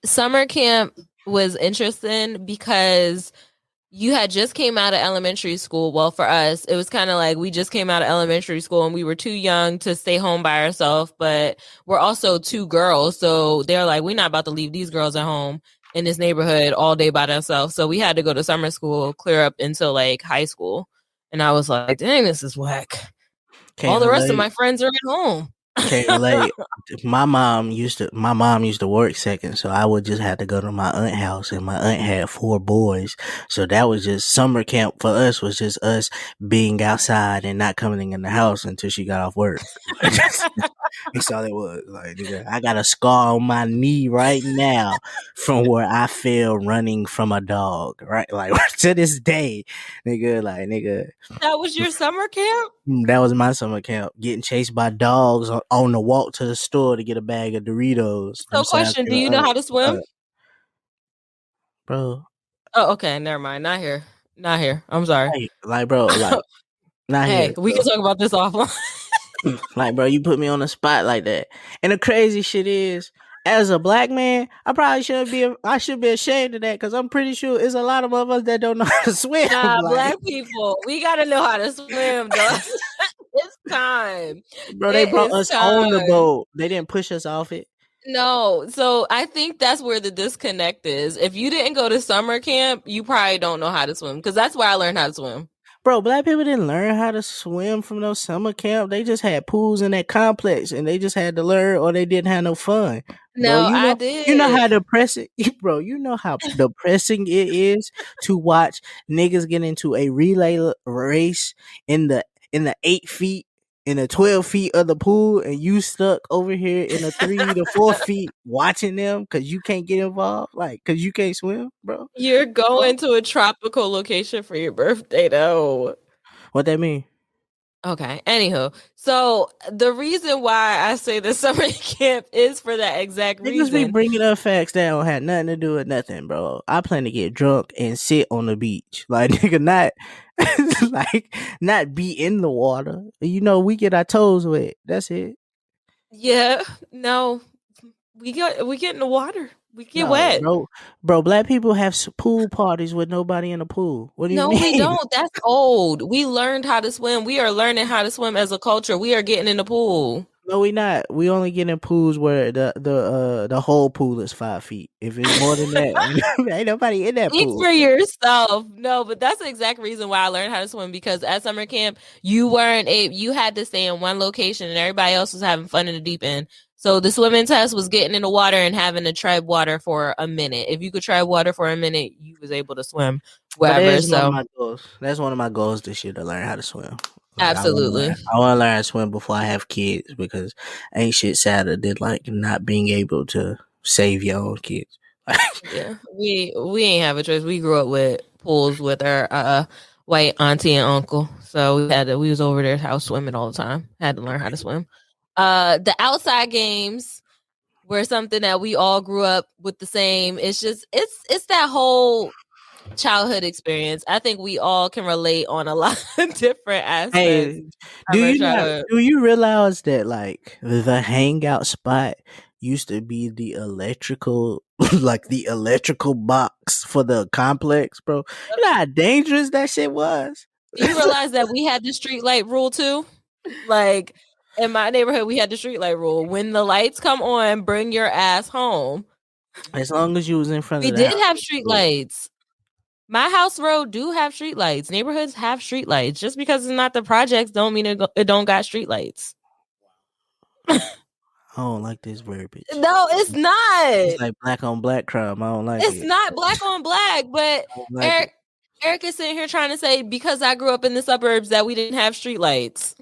summer camp was interesting because you had just came out of elementary school. Well, for us, it was kind of like we just came out of elementary school and we were too young to stay home by ourselves, but we're also 2 girls. So they're like, we're not about to leave these girls at home in this neighborhood all day by themselves. So we had to go to summer school, clear up until like high school. And I was like, dang, this is whack. All the rest of my friends are at home. Can't relate. My mom used to work second, so I would just have to go to my aunt's house, and my aunt had 4 boys, so that was just summer camp for us. Was just us being outside and not coming in the house until she got off work. That's all it was. Like, nigga, I got a scar on my knee right now from where I fell running from a dog. Right, like to this day, nigga. Like, nigga. That was your summer camp? That was my summer camp. Getting chased by dogs on the walk to the store to get a bag of Doritos. So, question: do you know how to swim, bro? Oh, okay. Never mind. Not here. I'm sorry. Like, bro, like, not hey, here. We can talk about this offline. Like, bro, you put me on the spot like that. And the crazy shit is, as a black man, I should be ashamed of that because I'm pretty sure it's a lot of us that don't know how to swim. Nah, black people, we gotta know how to swim, dog. time. Bro, they It brought is us on the time. boat. They didn't push us off it. No, so I think that's where the disconnect is. If you didn't go to summer camp, you probably don't know how to swim because that's where I learned how to swim. Bro, black people didn't learn how to swim from no summer camp. They just had pools in that complex, and they just had to learn, or they didn't have no fun. Bro, No, I did. you know how depressing, bro. You know how depressing it is to watch niggas get into a relay race in the 8 feet, in the 12 feet of the pool, and you stuck over here in the 3 to 4 feet watching them because you can't get involved, like because you can't swim, bro. You're going to a tropical location for your birthday, though. What that mean? Okay. Anywho, so the reason why I say the summer camp is for that exact Niggas be reason. bringing up facts that don't have nothing to do with nothing, bro. I plan to get drunk and sit on the beach, like nigga, not like not be in the water. You know, we get our toes wet. That's it. Yeah. No, we get in the water. We get No, wet. bro. Black people have pool parties with nobody in the pool. What do you No, mean? we don't. That's old. We learned how to swim. We are learning how to swim as a culture. We are getting in the pool. No, we not. We only get in pools where the whole pool is 5 feet. If it's more than that, ain't nobody in that Speak pool. for yourself. No, but that's the exact reason why I learned how to swim, because at summer camp, you had to stay in one location and everybody else was having fun in the deep end. So the swimming test was getting in the water and having to tread water for a minute. If you could tread water for a minute, you was able to swim wherever. One of my goals. That's one of my goals this year, to learn how to swim. Like, Absolutely. I want to learn how to swim before I have kids, because ain't shit sadder than like not being able to save your own kids. Yeah, we ain't have a choice. We grew up with pools with our white auntie and uncle, so we was over their house swimming all the time. Had to learn how to swim. The outside games were something that we all grew up with the same. It's just it's that whole childhood experience. I think we all can relate on a lot of different aspects. Hey, do you realize that like the hangout spot used to be the electrical like the electrical box for the complex, bro? You know how dangerous that shit was? You realize that we had the street light rule too? Like in my neighborhood, we had the street light rule. When the lights come on, bring your ass home. As long as you was in front We of the did house. have street lights. My house road do have street lights. Neighborhoods have street lights. Just because it's not the projects don't mean it don't got street lights. I don't like this verbiage. No, it's not. It's like black on black crime. I don't like it. It's not black on black, but Eric is sitting here trying to say because I grew up in the suburbs that we didn't have street lights.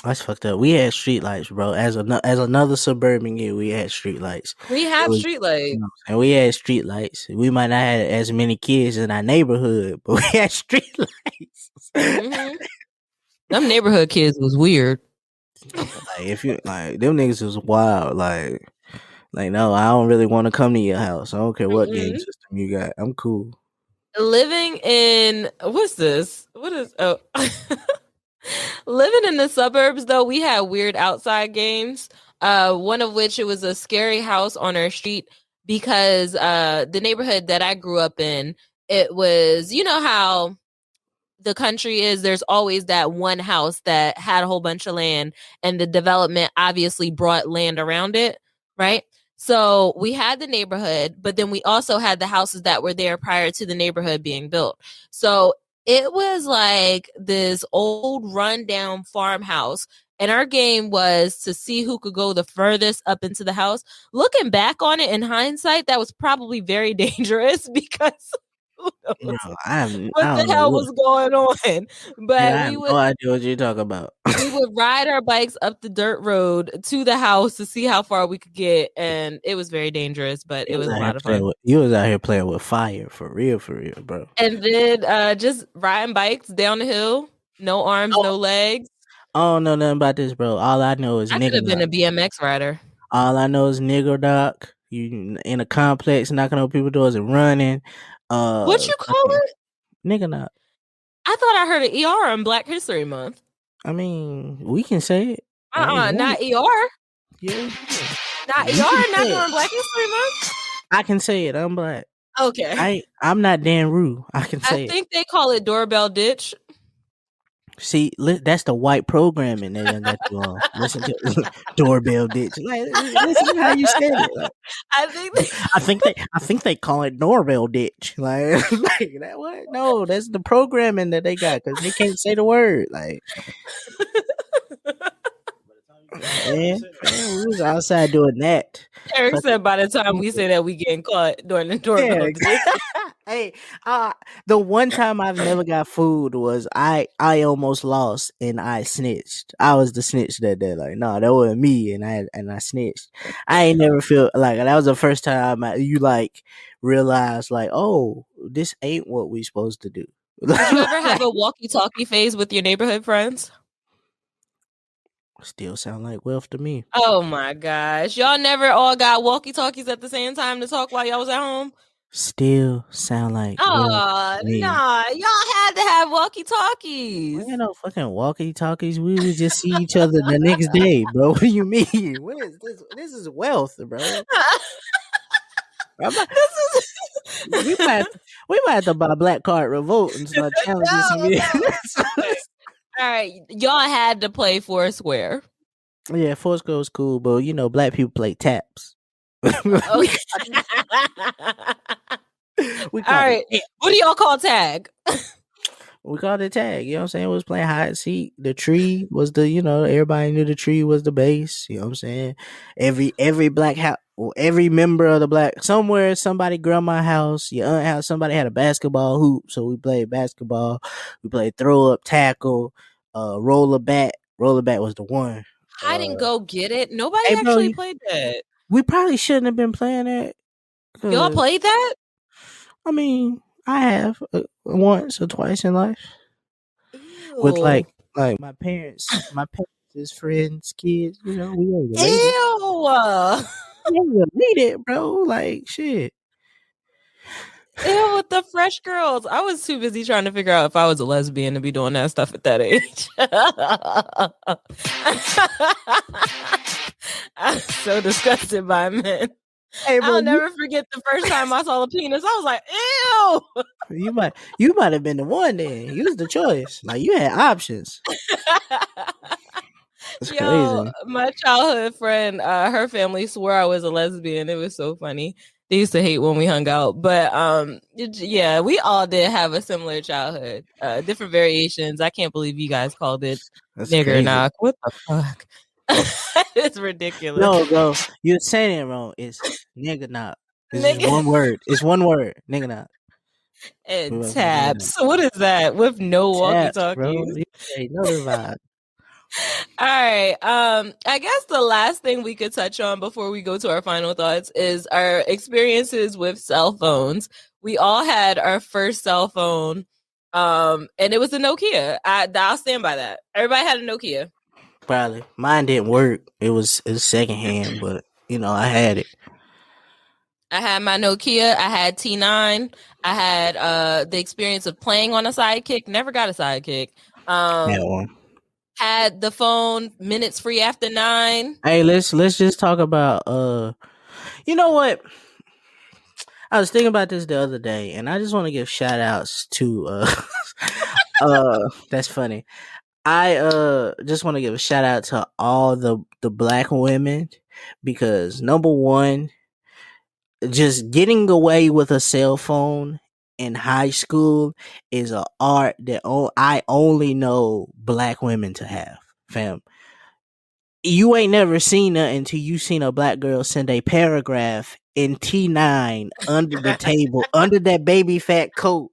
That's fucked up. We had street lights, bro. As another suburban kid, we had street lights. We have street lights. And we had street lights. We might not have as many kids in our neighborhood, but we had street lights. Mm-hmm. Them neighborhood kids was weird. Like, if you like, them niggas was wild. Like no, I don't really want to come to your house. I don't care what game system you got. I'm cool. Living in living in the suburbs, though, we had weird outside games. One of which, it was a scary house on our street because the neighborhood that I grew up in, it was, you know how the country is, there's always that one house that had a whole bunch of land and the development obviously brought land around it, right? So we had the neighborhood, but then we also had the houses that were there prior to the neighborhood being built. So it was like this old rundown farmhouse. And our game was to see who could go the furthest up into the house. Looking back on it in hindsight, that was probably very dangerous because what the hell was going on? But I have no idea what you're talking about. We would ride our bikes up the dirt road to the house to see how far we could get, and it was very dangerous, but it was a lot of fun. You was out here playing with fire, for real, bro. And then just riding bikes down the hill, no arms, no legs. I don't know nothing about this, bro. All I know is I could have been a BMX rider. All I know is nigger doc. You in a complex, knocking on people's doors and running. What you call it? Nigga knock. I thought I heard an ER on Black History Month. I mean, we can say it. Not ER. Yeah. Not ER, not on Black History Month. I can say it. I'm black. Okay. I'm not Dan Rue. I can say it. I think they call it doorbell ditch. See, that's the white programming they done got you on. Listen to doorbell ditch. Like, listen to how you said it. Like, I think they call it doorbell ditch. Like, like that what? No, that's the programming that they got because they can't say the word. Like, man, we was outside doing that. Eric said by the time we say that, we getting caught during the doorbell. Hey, the one time I've never got food was I almost lost and I snitched. I was the snitch that day. Like, no, that wasn't me, and I snitched. I ain't never feel like that was the first time you like realized like, oh, this ain't what we supposed to do. Did you ever have a walkie-talkie phase with your neighborhood friends? Still sound like wealth to me. Oh my gosh, y'all never all got walkie-talkies at the same time to talk while y'all was at home? Still sound like nah, y'all had to have walkie-talkies. We ain't no fucking walkie-talkies. We would just see each other the next day, bro. What do you mean? What is this? This is wealth, bro. We might have to buy a black card revolt and start challenging some All right, y'all had to play Foursquare. Yeah, Foursquare was cool, but you know, black people play taps. All right, what do y'all call tag? We called it tag. You know what I'm saying? We was playing hide and seek. The tree was the, you know, everybody knew the tree was the base. You know what I'm saying? Every black house, every member of the black, somewhere, somebody grandma house, your aunt house, somebody had a basketball hoop. So we played basketball. We played throw up, tackle, roller bat. Roller bat was the one. I didn't go get it. Nobody actually played that. We probably shouldn't have been playing that. Y'all played that? I mean, I have once or twice in life. Ew. With like my parents' friends, kids. You know, we ain't related. Ew. We ain't related, bro. Like shit. Ew, with the fresh girls. I was too busy trying to figure out if I was a lesbian to be doing that stuff at that age. I'm so disgusted by men. Hey, bro, I'll never forget the first time I saw a penis. I was like, ew. You might have been the one then. You was the choice. Like you had options. That's crazy. My childhood friend, her family swore I was a lesbian. It was so funny. They used to hate when we hung out. But yeah, we all did have a similar childhood. Different variations. I can't believe you guys called it nigger knock. What the fuck? It's ridiculous. No, bro. You're saying it wrong. It's nigger knock. It's one word. It's one word. Nigger knock. And taps. What is that? With no walkie-talkies. Another vibe. All right. I guess the last thing we could touch on before we go to our final thoughts is our experiences with cell phones. We all had our first cell phone, and it was a Nokia. I'll stand by that. Everybody had a Nokia. Probably. Mine didn't work. It was secondhand, but you know, I had it. I had my Nokia. I had T9. I had the experience of playing on a Sidekick. Never got a Sidekick. That one. Had the phone minutes free after 9. Hey, let's just talk about you know what? I was thinking about this the other day, and I just want to give shout outs to that's funny. I just want to give a shout out to all the black women because number one, just getting away with a cell phone in high school is an art that I only know black women to have, fam. You ain't never seen that until you seen a black girl send a paragraph in T9 under the table, under that baby fat coat.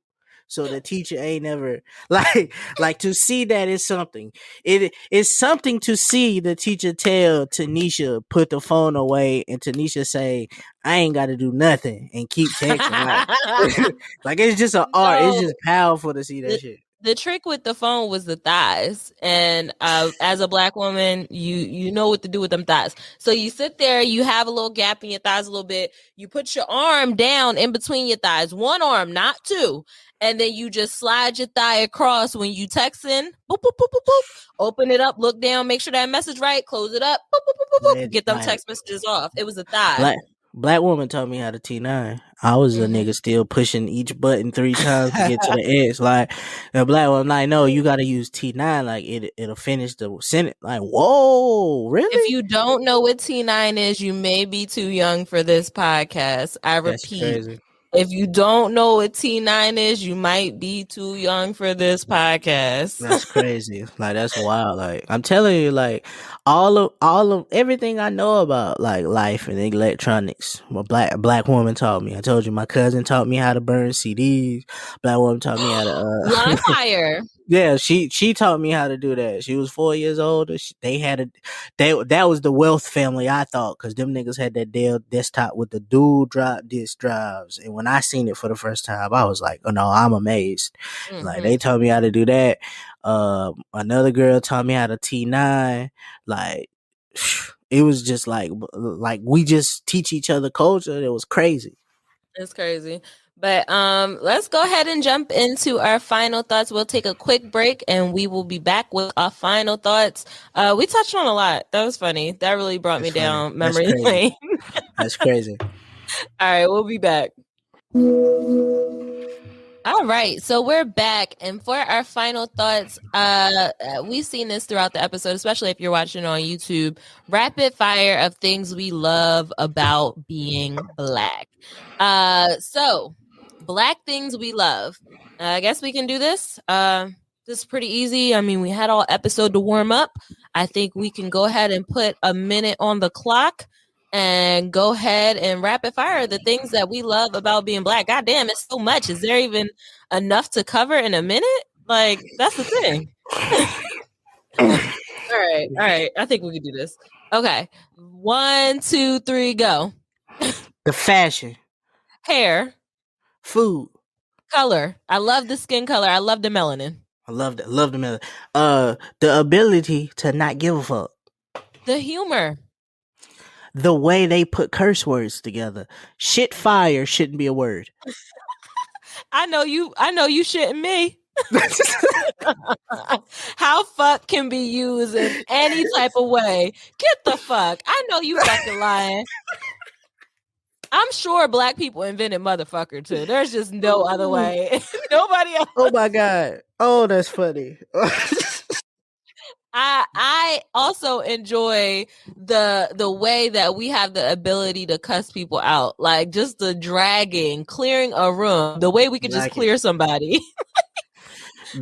So the teacher ain't never like to see that is something. It is something to see the teacher tell Tanisha put the phone away and Tanisha say, I ain't got to do nothing and keep texting. Like it's just an art. It's just powerful to see that shit. The trick with the phone was the thighs, and as a black woman, you know what to do with them thighs. So you sit there, you have a little gap in your thighs a little bit. You put your arm down in between your thighs, one arm, not two, and then you just slide your thigh across when you texting. Boop, boop, boop, boop, boop. Open it up, look down, make sure that message right, close it up, boop, boop, boop, boop, boop. Get them text messages off. It was a thigh. Black woman taught me how to T9. I was a nigga still pushing each button 3 times to get to the X. Like the black woman, like, no, you gotta use T9. Like it'll finish the sentence. Like, whoa, really? If you don't know what T9 is, you may be too young for this podcast. I That's repeat. crazy. If you don't know what T9 is, you might be too young for this podcast. That's crazy. Like that's wild. Like I'm telling you, like all of everything I know about like life and electronics. My black woman taught me. I told you my cousin taught me how to burn CDs. Black woman taught me how to Line fire. Yeah, she taught me how to do that. She was 4 years older. That was the wealth family, I thought, because them niggas had that Dell desktop with the dual drop disk drives. And when I seen it for the first time, I was like, oh no, I'm amazed. Mm-hmm. Like they taught me how to do that. Another girl taught me how to T9. Like it was just like we just teach each other culture. It was crazy. It's crazy. But let's go ahead and jump into our final thoughts. We'll take a quick break and we will be back with our final thoughts. We touched on a lot. That was funny. That really brought me down memory lane. That's crazy. All right, we'll be back. All right, so we're back, and for our final thoughts, we've seen this throughout the episode, especially if you're watching on YouTube. Rapid fire of things we love about being Black. So Black things we love. I guess we can do this. This is pretty easy. I mean, we had all episode to warm up. I think we can go ahead and put a minute on the clock and go ahead and rapid fire the things that we love about being Black. God damn, it's so much. Is there even enough to cover in a minute? Like, that's the thing. All right. I think we can do this. Okay. 1, 2, 3, go. The fashion. Hair. Food. Color. I love the skin color. I love the melanin. I love that. Love the melanin. The ability to not give a fuck. The humor. The way they put curse words together. Shit fire shouldn't be a word. I know you shitting me. How fuck can be used in any type of way. Get the fuck. I know you fucking lying. I'm sure Black people invented motherfucker too. There's just no other way. Nobody else. Oh my God. Oh, that's funny. I also enjoy the way that we have the ability to cuss people out, like just the dragging, clearing a room, the way we could just clear somebody.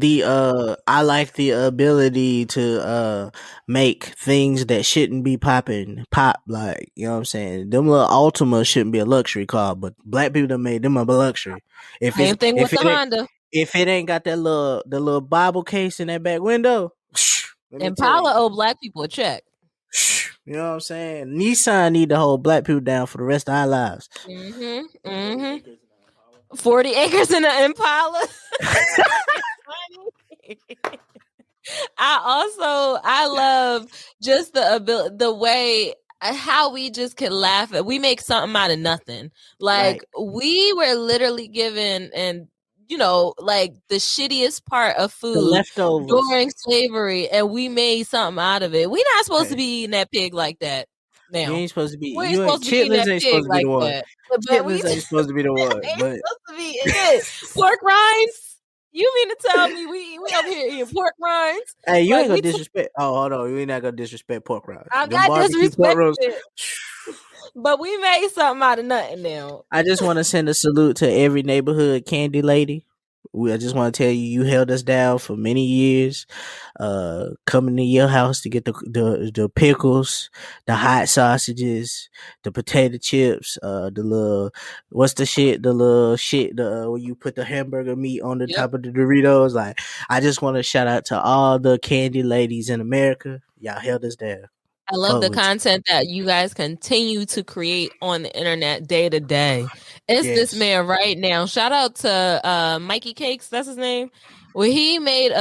I like the ability to make things that shouldn't be popping pop. Like, you know what I'm saying? Them little Altimas shouldn't be a luxury car, but Black people done made them a luxury. Same thing with the Honda. If it ain't got the little Bible case in that back window. Impala owe Black people a check. You know what I'm saying? Nissan need to hold Black people down for the rest of our lives. 40 acres in an Impala. I love just the ability, the way how we just can laugh at. We make something out of nothing. Like we were literally given and. You know, like the shittiest part of food leftovers during slavery, and we made something out of it. We're not supposed to be eating that pig like that. Now you ain't supposed to be. Chitlins ain't supposed to be the one. Chitlins ain't supposed to be the one. But supposed to be pork rinds. You mean to tell me we over here eating pork rinds? Hey, you ain't gonna disrespect. Oh, hold on, you ain't not gonna disrespect pork rinds. I'm not disrespecting. But we made something out of nothing now. I just want to send a salute to every neighborhood candy lady. I just want to tell you held us down for many years. Coming to your house to get the pickles, the hot sausages, the potato chips, the little shit where you put the hamburger meat on the top of the Doritos. Like, I just want to shout out to all the candy ladies in America. Y'all held us down. I love the content that you guys continue to create on the internet day to day. It's this man right now. Shout out to Mikey Cakes, that's his name. Well, he made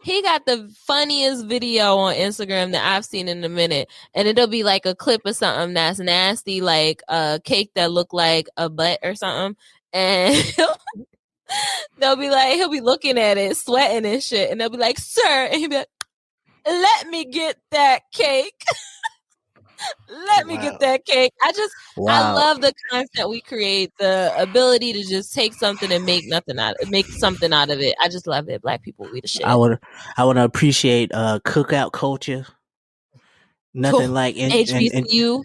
he got the funniest video on Instagram that I've seen in a minute. And it'll be like a clip of something that's nasty, like a cake that look like a butt or something. And he'll be looking at it, sweating and shit. And they'll be like, sir. And he'll be like, let me get that cake. Let me get that cake. I love the content we create, the ability to just take something and make something out of it. I just love it. Black people, we the shit. I want to appreciate cookout culture. Nothing like HBCU.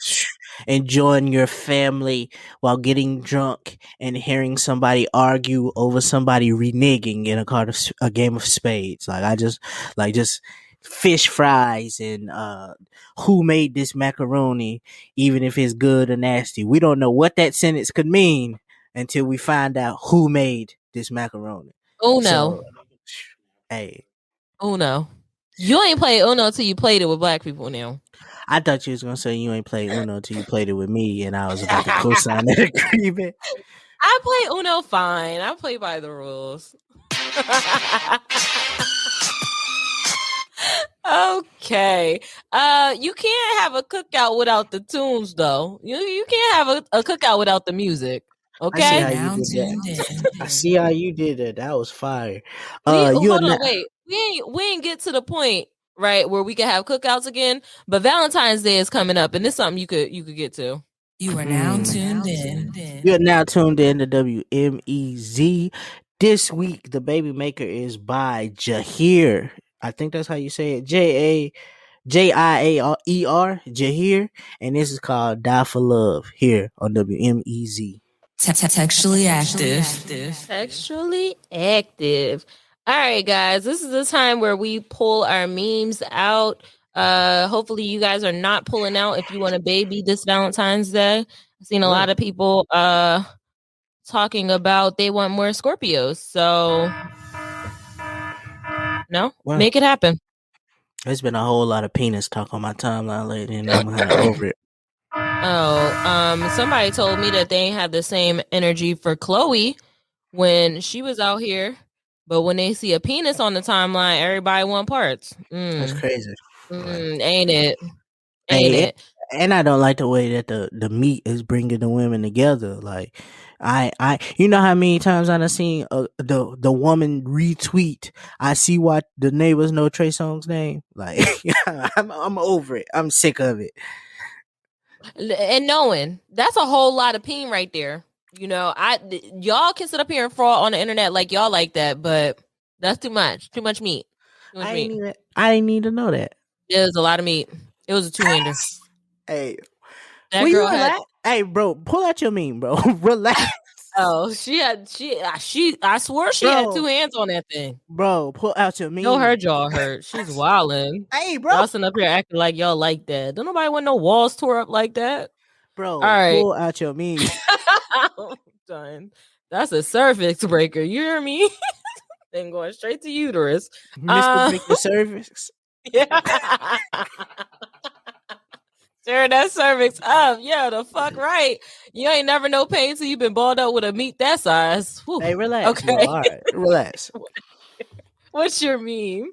Enjoying your family while getting drunk and hearing somebody argue over somebody reneging in a game of spades. Like I just fish fries and who made this macaroni, even if it's good or nasty. We don't know what that sentence could mean until we find out who made this macaroni. Oh no. Hey. Uno. You ain't played Uno till you played it with black people now. I thought you was gonna say you ain't played Uno till you played it with me, and I was about to co-sign that agreement. I play Uno fine. I play by the rules. Okay. You can't have a cookout without the tunes, though. You can't have a cookout without the music. Okay. I see how you did that. That was fire. Hold on, wait. We ain't get to the point, right, where we can have cookouts again. But Valentine's Day is coming up, and it's something you could get to. You are now tuned in. You're now tuned in to WMEZ. This week, the baby maker is by JIAER. I think that's how you say it. JIAER, JIAER, and this is called Die for Love here on WMEZ. Textually active. Textually active. All right, guys. This is the time where we pull our memes out. Hopefully you guys are not pulling out if you want a baby this Valentine's Day. I've seen a lot of people talking about they want more Scorpios. So make it happen. There's been a whole lot of penis talk on my timeline lately, and I'm kind of over it. Somebody told me that they ain't have the same energy for Chloe when she was out here, but when they see a penis on the timeline, everybody want parts. That's crazy. Ain't it? Ain't it? And I don't like the way that the meat is bringing the women together. Like, you know how many times I've seen the woman retweet, I see what the neighbors know Trey Songz's name. Like, I'm over it. I'm sick of it. And knowing that's a whole lot of peen right there. You know, y'all can sit up here and fraud on the internet like y'all like that, but that's too much meat. I didn't need to know that. It was a lot of meat. It was a two-hander. Hey, that girl had. Hey, bro, pull out your meme, bro. Relax. Oh, I swear she had two hands on that thing. Bro, pull out your meme. No, her jaw hurt. She's wildin'. Hey, bro. Y'all sitting up here acting like y'all like that. Don't nobody want no walls tore up like that. Bro, all right. Pull out your meme. I'm done. That's a cervix breaker. You hear me? Then going straight to uterus. Mr. Break your cervix. Yeah. Tearing that cervix up. Yeah, the fuck right. You ain't never no pain till you been balled up with a meat that size. Whew. Hey, relax. Okay. Bro. All right, relax. What's your meme?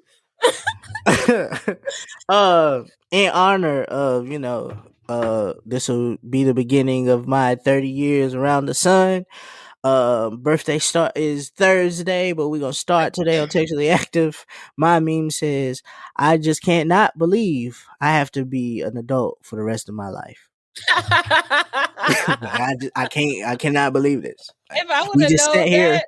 In honor of, this will be the beginning of my 30 years around the sun. Birthday start is Thursday, but we're gonna start today on Textually Active. My meme says, I just can't not believe I have to be an adult for the rest of my life. I cannot believe this. If I would have known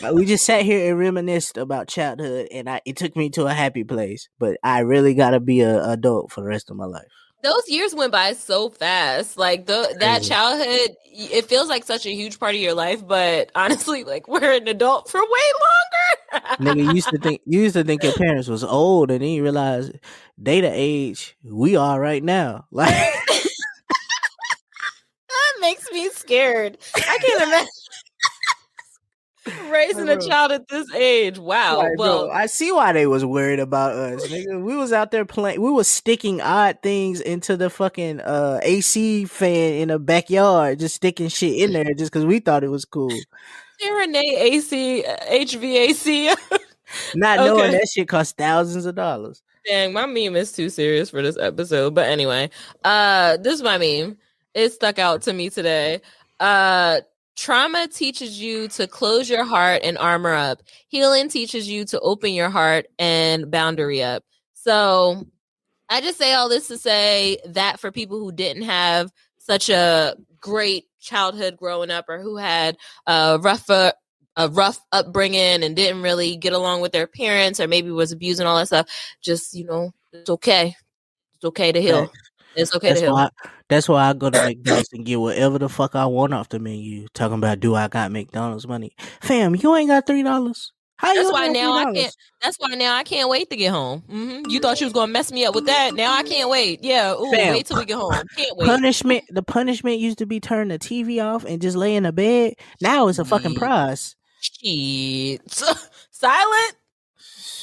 that. We just sat here and reminisced about childhood, and it took me to a happy place, but I really gotta be an adult for the rest of my life. Those years went by so fast. Like that childhood, it feels like such a huge part of your life, but honestly, like we're an adult for way longer. Nigga, you used to think your parents was old, and then you realize they the age we are right now. Like that makes me scared. I can't imagine raising a child at this age. Wow. Right, well, bro, I see why they was worried about us. Nigga, we was out there playing. We was sticking odd things into the fucking AC fan in the backyard, just sticking shit in there just because we thought it was cool. Serenade AC, HVAC. Not knowing that shit cost thousands of dollars. Dang, my meme is too serious for this episode. But anyway, this is my meme. It stuck out to me today. Trauma teaches you to close your heart and armor up. Healing teaches you to open your heart and boundary up. So I just say all this to say that for people who didn't have such a great childhood growing up, or who had a rough upbringing and didn't really get along with their parents, or maybe was abusing all that stuff, just, it's okay. It's okay to heal. It's okay to heal. That's why I go to McDonald's and get whatever the fuck I want off the menu. Talking about, do I got McDonald's money? Fam, you ain't got $3. That's why now I can't wait to get home. You thought you was gonna mess me up with that. Now I can't wait. Yeah, wait till we get home. Can't wait. The punishment used to be turn the TV off and just lay in the bed. Now it's a fucking prize. Shit. Silent.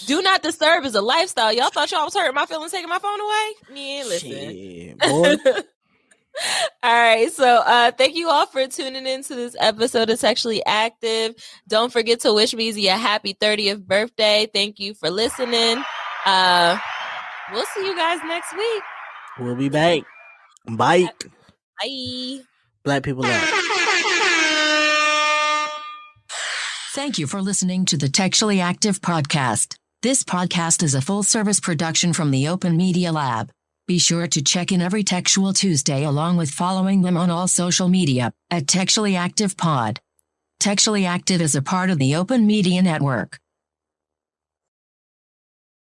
Do not disturb is a lifestyle. Y'all thought y'all was hurting my feelings taking my phone away? Yeah, listen. Shit, boy. All right, so thank you all for tuning into this episode of Textually Active. Don't forget to wish Meezy a happy 30th birthday. Thank you for listening. We'll see you guys next week. We'll be back. Bye. Bye. Black people out. Thank you for listening to the Textually Active podcast. This podcast is a full-service production from the Open Media Lab. Be sure to check in every Textual Tuesday, along with following them on all social media at Textually Active Pod. Textually Active is a part of the Open Media Network.